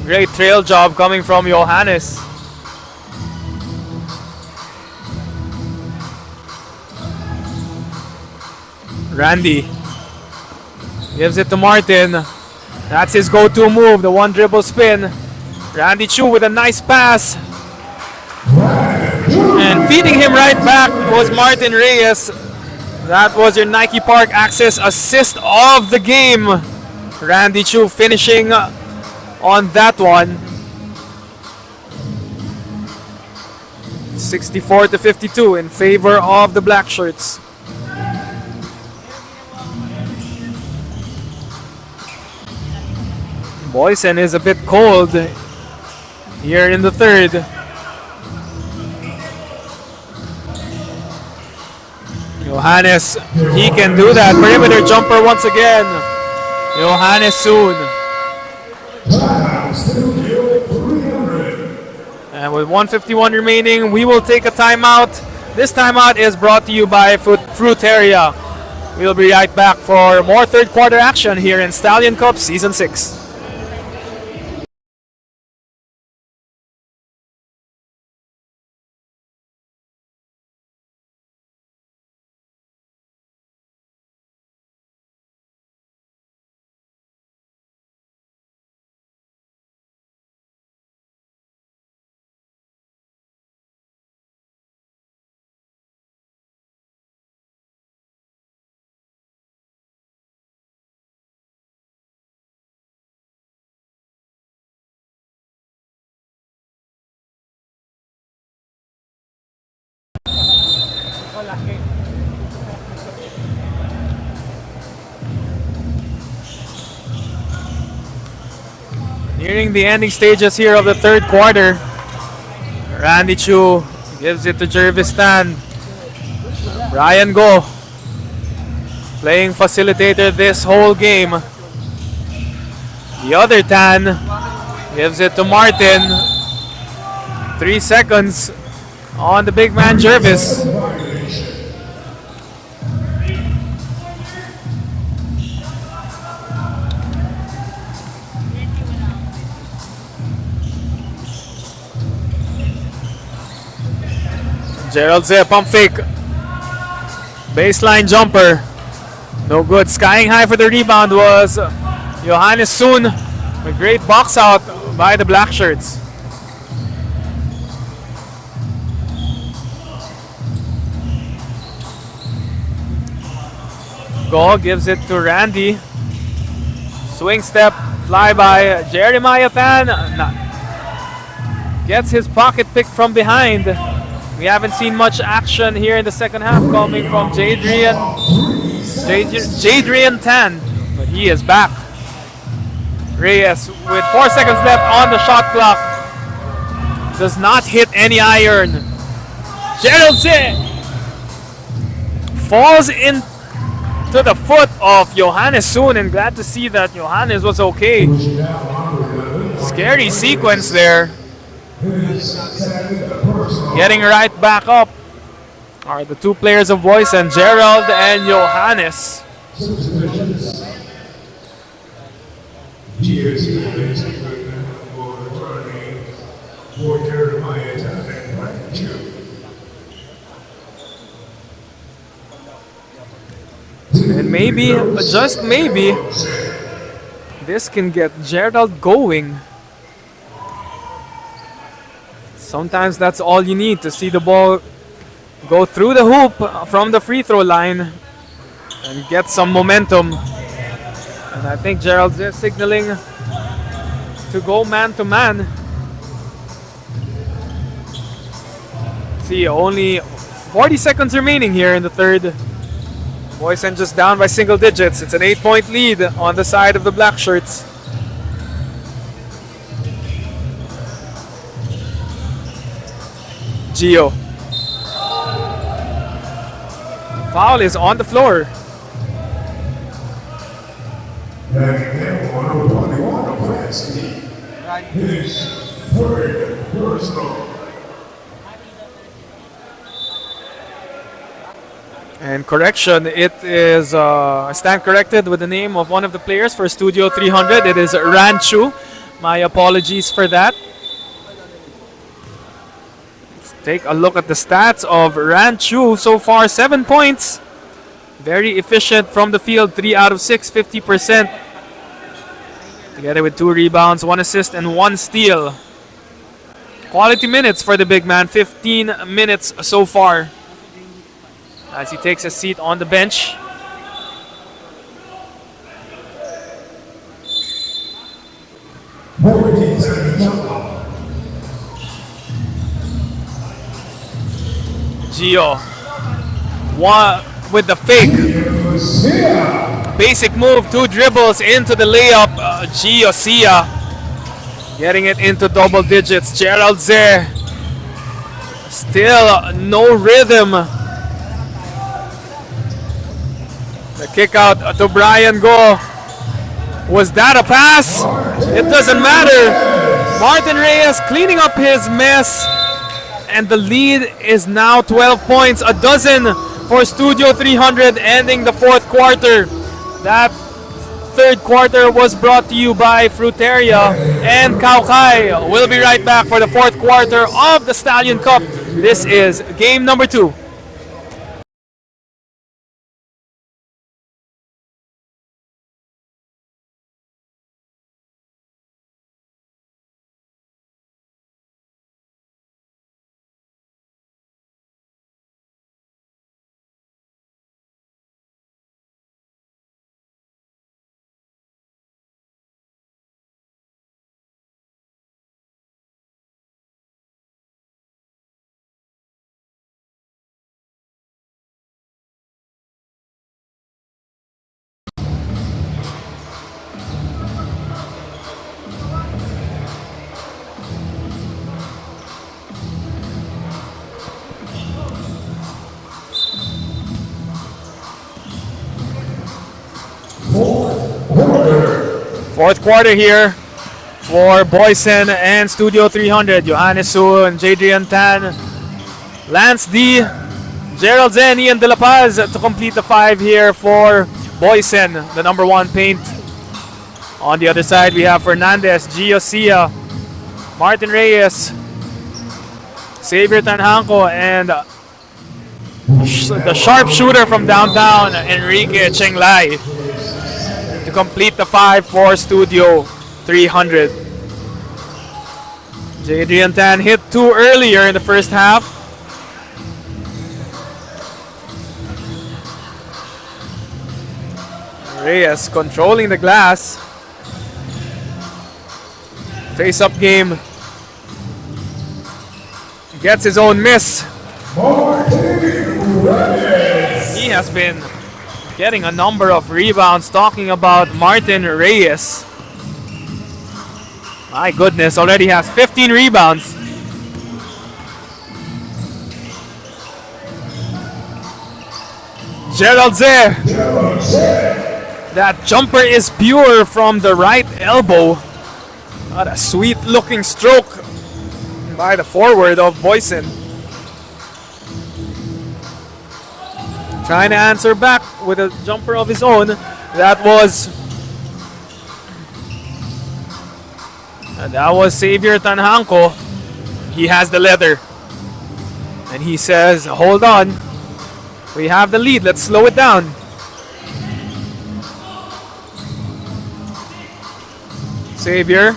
Great trail job coming from Johannes. Randy gives it to Martin. That's his go-to move, the one dribble spin. Randy Chu with a nice pass. And feeding him right back was Martin Reyes. That was your Nike Park Access assist of the game. Randy Chu finishing on that one. 64-52 in favor of the Black Shirts. Boysen is a bit cold here in the third. Johannes, he can do that. Perimeter jumper once again. Johannes Soon. And with 1:51 remaining, we will take a timeout. This timeout is brought to you by Fruiteria. We'll be right back for more third quarter action here in Stallion Cup Season 6. Nearing the ending stages here of the third quarter. Randy Chu gives it to Jervis Tan. Brian Go playing facilitator this whole game. The other Tan gives it to Martin. 3 seconds on the big man Jervis. Gerald Zeh, pump fake. Baseline jumper. No good. Skying high for the rebound was Johannes Soon. A great box out by the Black Shirts. Go gives it to Randy. Swing step, fly by Jeremiah Tan. Gets his pocket picked from behind. We haven't seen much action here in the second half coming from Jadrian Tan, but he is back. Reyes with 4 seconds left on the shot clock. Does not hit any iron. Gerald Zeh falls into the foot of Johannes Soon, and glad to see that Johannes was okay. Scary sequence there. Getting right back up are the two players of Boysen, Gerald and Johannes. And maybe, just maybe, this can get Gerald going. Sometimes that's all you need to see the ball go through the hoop from the free throw line and get some momentum. And I think Gerald's is signaling to go man to man. See, only 40 seconds remaining here in the third. Boysen just down by single digits. It's an 8-point lead on the side of the black shirts. Gio. Foul is on the floor. And on offensively. His third personal. And correction, it is I stand corrected with the name of one of the players for Studio 300. It is Ranchu. My apologies for that. Let's take a look at the stats of Ranchu so far. 7 points. Very efficient from the field. 3 out of 6, 50%. Together with 2 rebounds, 1 assist, and 1 steal. Quality minutes for the big man. 15 minutes so far, as he takes a seat on the bench. Gio. One with the fake. Basic move, 2 dribbles into the layup. Gio Sia getting it into double digits. Gerald Zeh. Still no rhythm. The kick out to Brian Go. Was that a pass? It doesn't matter. Martin Reyes cleaning up his mess. And the lead is now 12 points. A dozen for Studio 300 ending the fourth quarter. That third quarter was brought to you by Fruteria and Kaukai. We'll be right back for the fourth quarter of the Stallion Cup. This is game number 2. Fourth quarter here for Boysen and Studio 300. Johannes Su and Jadrian Tan. Lance D, Gerald Zeni and De La Paz to complete the 5 here for Boysen, the number 1 paint. On the other side, we have Fernandez, Gio Sia, Martin Reyes, Xavier Tanhanko, and the sharpshooter from downtown, Enrique Chenglai, to complete the 5 for Studio 300. Jadrian Tan hit 2 earlier in the first half. Reyes controlling the glass. Face-up game. Gets his own miss. He has been getting a number of rebounds. Talking about Martin Reyes. My goodness, already has 15 rebounds. Gerald Zeh. That jumper is pure from the right elbow. What a sweet looking stroke by the forward of Boysen. Trying to answer back with a jumper of his own. That was Xavier Tanhanko. He has the leather. And he says, hold on. We have the lead. Let's slow it down. Xavier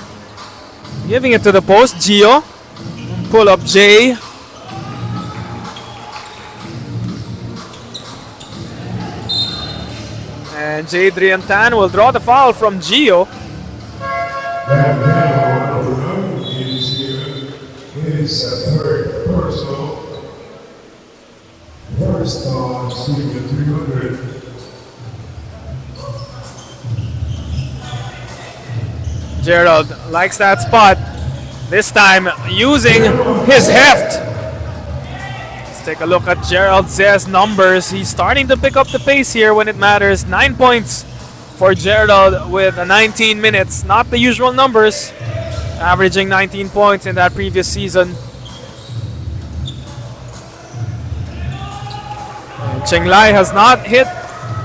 giving it to the post. Gio. Pull up Jay. And Jadrian Tan will draw the foul from Gio. That now number 9 is here. His third personal. First on Senior 300. Gerald likes that spot. This time using his heft. Let's take a look at Gerald Ze's numbers. He's starting to pick up the pace here when it matters. 9 points for Gerald with 19 minutes. Not the usual numbers. Averaging 19 points in that previous season. And Cheng Lai has not hit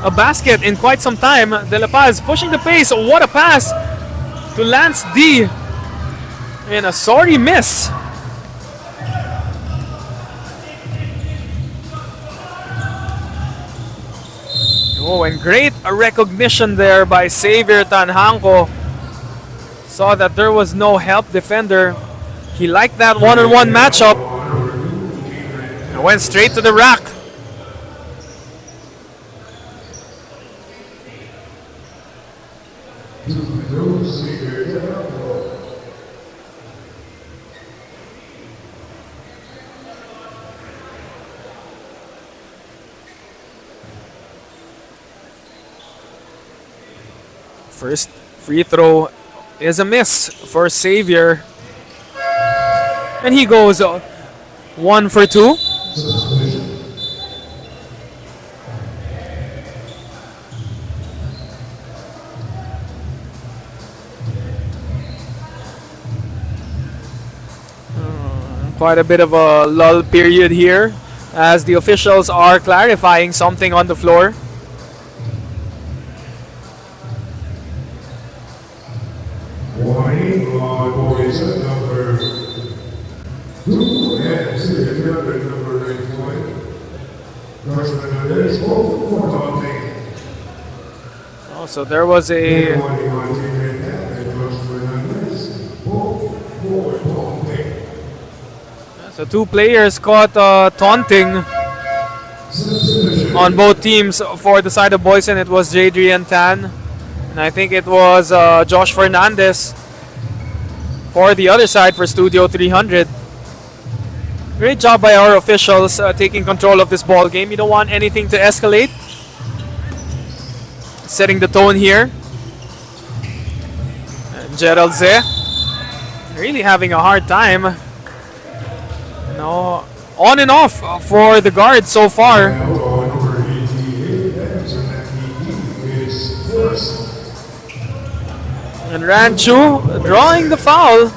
a basket in quite some time. De La Paz pushing the pace. What a pass to Lance D. And a sorry miss. Oh, and great recognition there by Xavier Tanhanko. Saw that there was no help defender. He liked that one-on-one matchup. And went straight to the rack. First free throw is a miss for Xavier. And he goes 1 for 2. Quite a bit of a lull period here as the officials are clarifying something on the floor. Warning on Boysen number 2 and Senior number 91. Rushman Hernandez, both for taunting. Oh, so there was a so 2 players caught taunting on both teams. For the side of Boysen, it was Jadrian Tan. And I think it was Josh Fernandez for the other side for Studio 300. Great job by our officials taking control of this ball game. You don't want anything to escalate. Setting the tone here. And Gerald Ze really having a hard time. You know, on and off for the guard so far. And Ranchu drawing the foul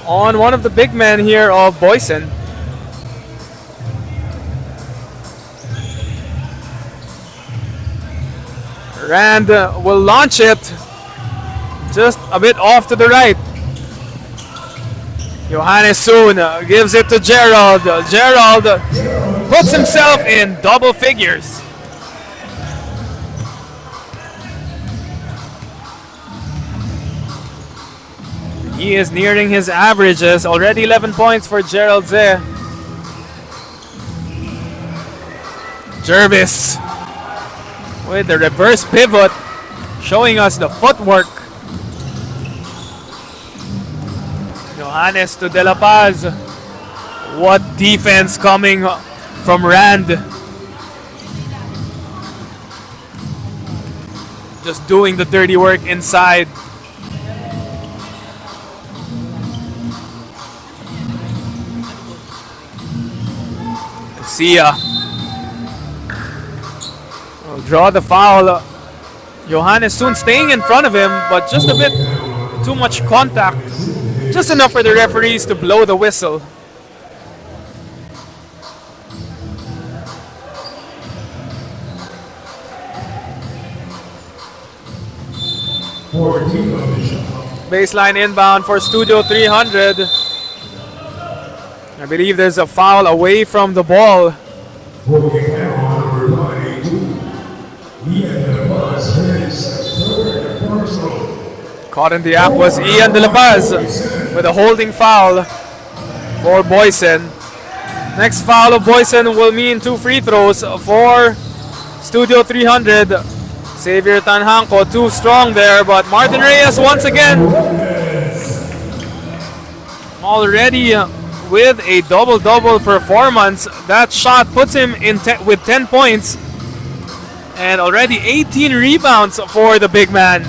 on one of the big men here of Boysen. Rand will launch it just a bit off to the right. Johannes Soon gives it to Gerald. Gerald puts himself in double figures. He is nearing his averages. Already 11 points for Gerald Ze. Jervis with the reverse pivot, showing us the footwork. Johannes to De La Paz. What defense coming from Rand. Just doing the dirty work inside. Sia will draw the foul. Johannes soon staying in front of him, but just a bit too much contact. Just enough for the referees to blow the whistle. Baseline inbound for Studio 300. I believe there's a foul away from the ball. Caught in the act was Ian De La Paz with a holding foul for Boysen. Next foul of Boysen will mean 2 free throws for Studio 300. Xavier Tanhanko too strong there, but Martin Reyes once again already with a double-double performance. That shot puts him in with 10 points and already 18 rebounds for the big man.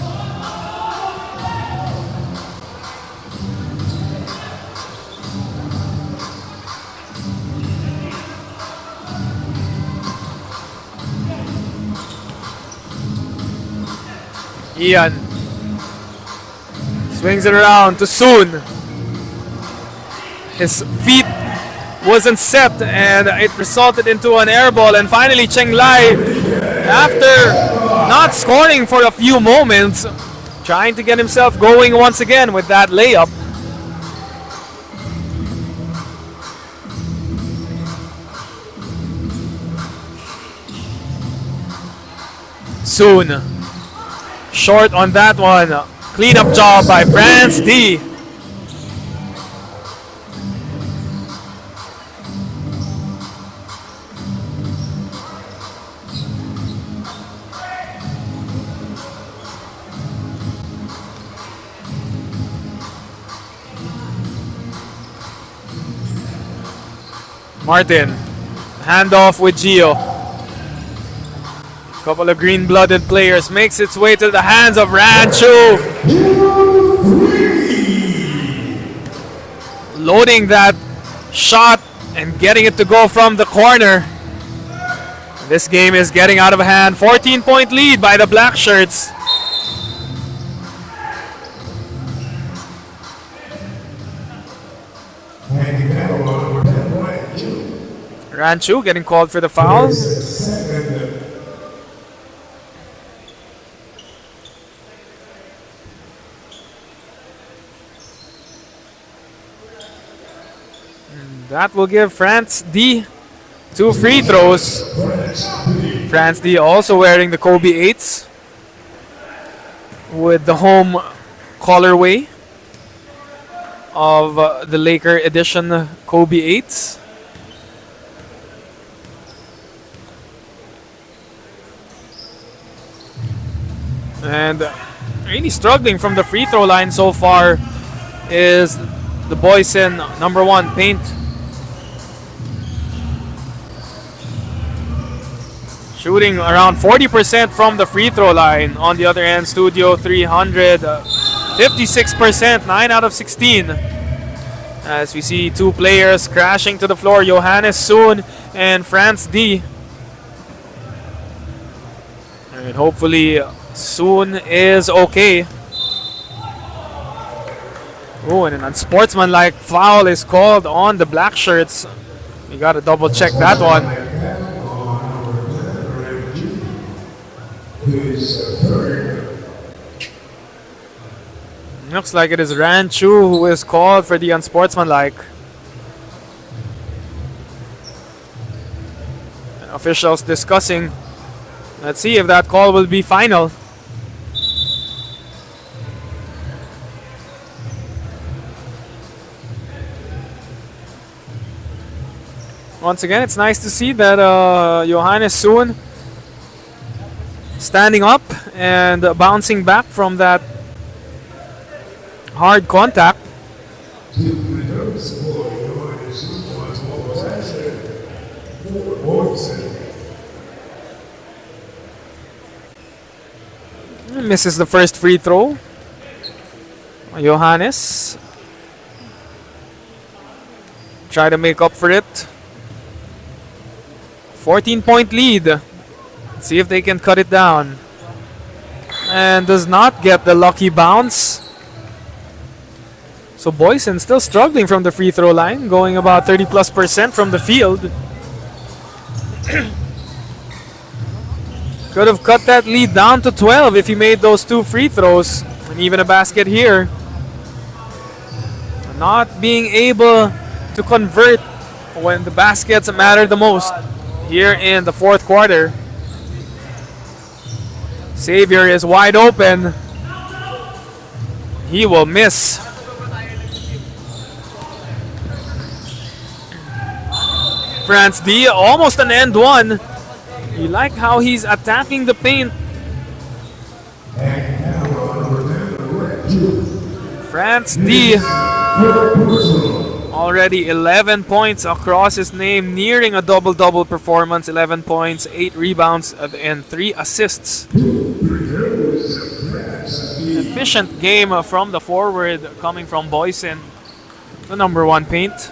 Ian swings it around to Soon. His feet wasn't set and it resulted into an air ball. And finally Cheng Lai, after not scoring for a few moments, trying to get himself going once again with that layup. Soon short on that one. Cleanup job by France D. Martin, handoff with Gio. Couple of green-blooded players makes its way to the hands of Ranchu. Loading that shot and getting it to go from the corner. This game is getting out of hand. 14-point lead by the Black Shirts. Ranchu getting called for the foul. That will give France D 2 free throws. France D also wearing the Kobe 8s with the home colorway of the Laker edition Kobe 8s. And really struggling from the free throw line so far is the Boysen #1 paint. Shooting around 40% from the free throw line. On the other hand, Studio 300, 56%, 9 out of 16. As we see 2 players crashing to the floor, Johannes Soon and France D. And hopefully Soon is okay. Oh, and an unsportsmanlike foul is called on the Black Shirts. You gotta double check that one. Looks like it is Ranchu who is called for the unsportsmanlike. And officials discussing. Let's see if that call will be final. Once again, it's nice to see that Johannes Soon standing up and bouncing back from that hard contact. Misses the first free throw. Johannes try to make up for it. 14-point lead. Let's see if they can cut it down. And does not get the lucky bounce. So Boysen still struggling from the free throw line, going about 30+% from the field. Could have cut that lead down to 12 if he made those 2 free throws. And even a basket here. Not being able to convert when the baskets matter the most here in the 4th quarter. Xavier is wide open. He will miss. France D, almost an end one. You like how he's attacking the paint. France D already 11 points across his name, nearing a double-double performance. 11 points, 8 rebounds, and 3 assists. Efficient game from the forward coming from Boysen, the number 1 paint.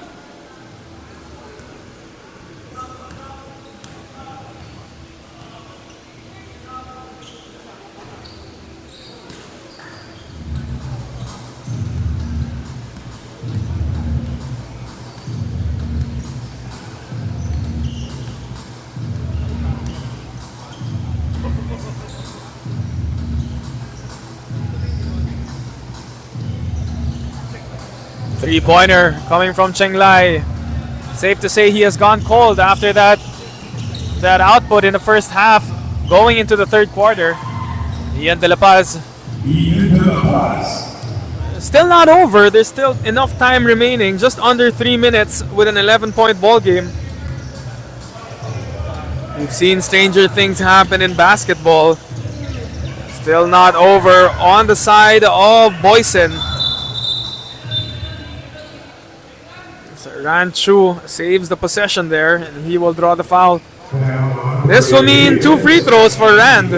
Three-pointer coming from Cheng Lai. Safe to say he has gone cold after that output in the first half, going into the third quarter. Ian De La Paz. Still not over. There's still enough time remaining. Just under 3 minutes with an 11-point ball game. We've seen stranger things happen in basketball. Still not over on the side of Boysen. Ranchu saves the possession there, and he will draw the foul. This will mean 2 free throws for Rand.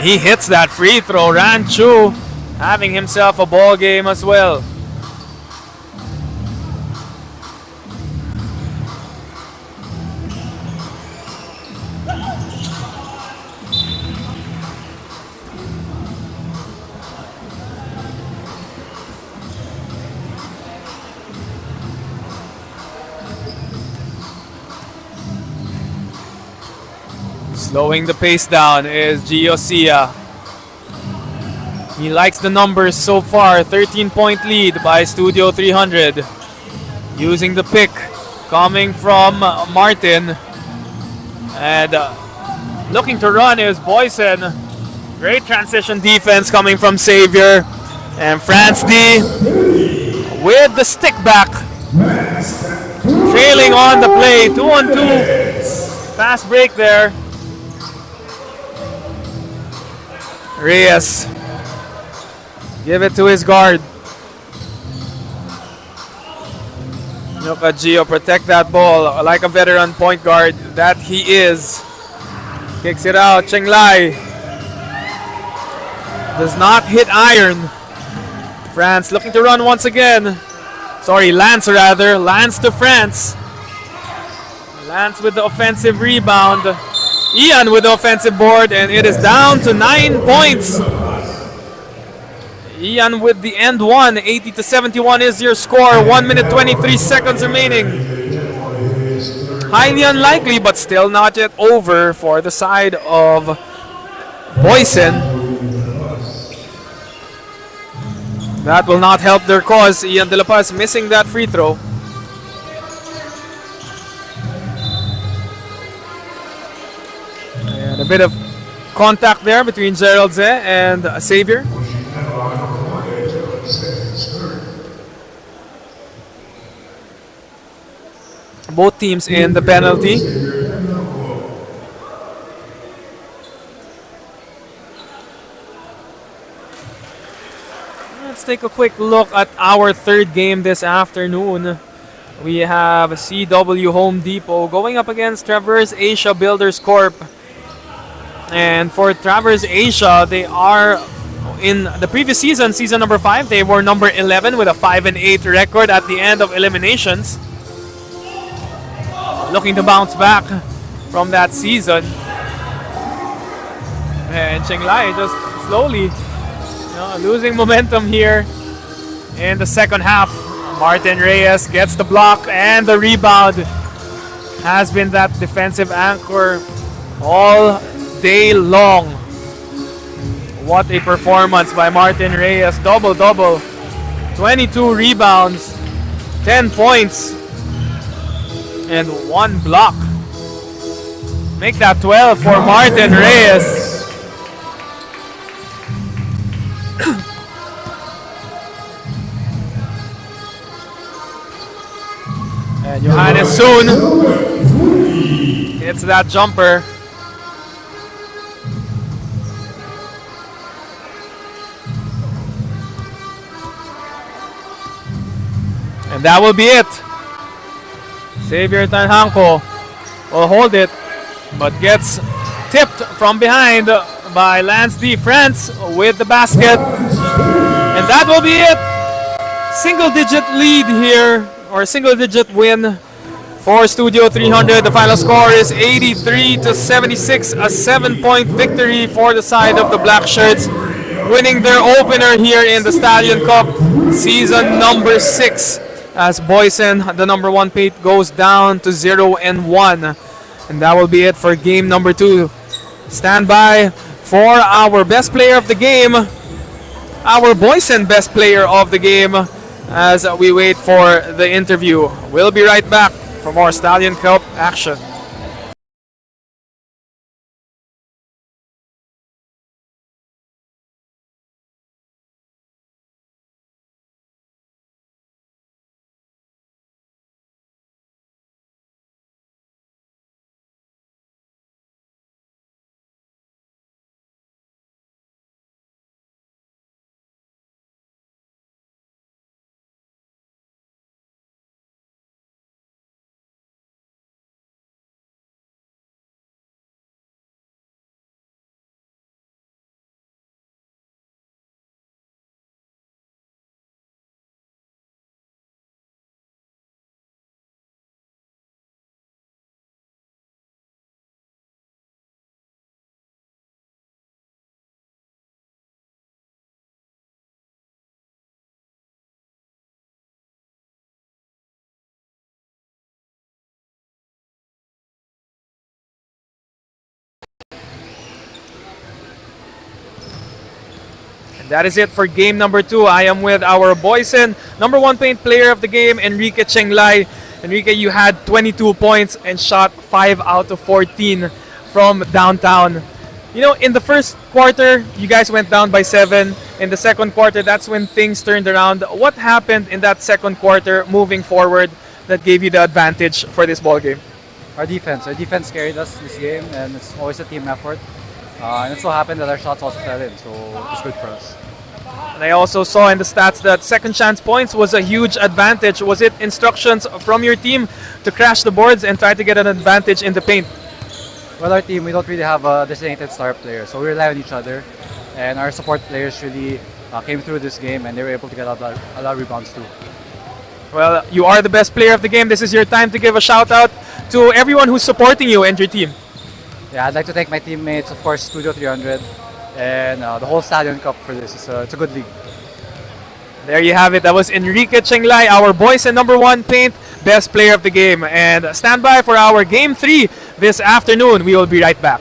He hits that free throw. Ranchu having himself a ball game as well. Slowing the pace down is Giosia. He likes the numbers so far. 13-point lead by Studio 300. Using the pick coming from Martin. And looking to run is Boysen. Great transition defense coming from Xavier. And France D with the stick back. Trailing on the play. 2-on-2. Fast break there. Reyes. Give it to his guard. Look at Gio protect that ball like a veteran point guard that he is. Kicks it out. Cheng Lai does not hit iron. France looking to run once again. Sorry, Lance rather. Lance to France. Lance with the offensive rebound. Ian with the offensive board, and it is down to 9 points. Ian with the end one. 80-71 is your score. 1 minute 23 seconds remaining. Highly unlikely, but still not yet over for the side of Boysen. That will not help their cause. Ian De La Paz missing that free throw. And a bit of contact there between Gerald Ze and Xavier. Both teams in the penalty. Let's take a quick look at our third game this afternoon. We have CW Home Depot going up against Traverse Asia Builders Corp. And for Traverse Asia, they are in the previous season, season number 5, they were number 11 with a 5-8 record at the end of eliminations. Looking to bounce back from that season. And Chenglai just slowly losing momentum here in the second half. Martin Reyes gets the block and the rebound. Has been that defensive anchor all day long. What a performance by Martin Reyes. Double-double. 22 rebounds, 10 points, and 1 block. Make that 12 for Martin Reyes. And Johannes soon hits that jumper. And that will be it. Xavier Tanhanko will hold it, but gets tipped from behind by Lance D. France with the basket. And that will be it. Single-digit lead here, or single-digit win for Studio 300. The final score is 83-76, a 7-point victory for the side of the Black Shirts, winning their opener here in the Stallion Cup, season number 6. As Boysen, the number 1 paint, goes down to 0-1. And that will be it for game number 2. Stand by for our best player of the game, our Boysen best player of the game, as we wait for the interview. We'll be right back for more Stallion Cup action. That is it for game number 2. I am with our Boysen number 1 paint player of the game, Enrique Chenglai. Enrique, you had 22 points and shot 5 out of 14 from downtown. You know, in the first quarter, you guys went down by 7. In the second quarter, that's when things turned around. What happened in that second quarter moving forward that gave you the advantage for this ball game? Our defense carried us this game, and it's always a team effort. And it so happened that our shots also fell in, so it's good for us. And I also saw in the stats that second chance points was a huge advantage. Was it instructions from your team to crash the boards and try to get an advantage in the paint? Well, our team, we don't really have a designated star player, so we rely on each other. And our support players really came through this game, and they were able to get a lot of rebounds too. Well, you are the best player of the game. This is your time to give a shout out to everyone who's supporting you and your team. Yeah, I'd like to thank my teammates, of course, Studio 300, and the whole Stallion Cup for this. It's a good league. There you have it. That was Enrique Chenglai, our Boysen number 1 paint best player of the game. And stand by for our game 3 this afternoon. We will be right back.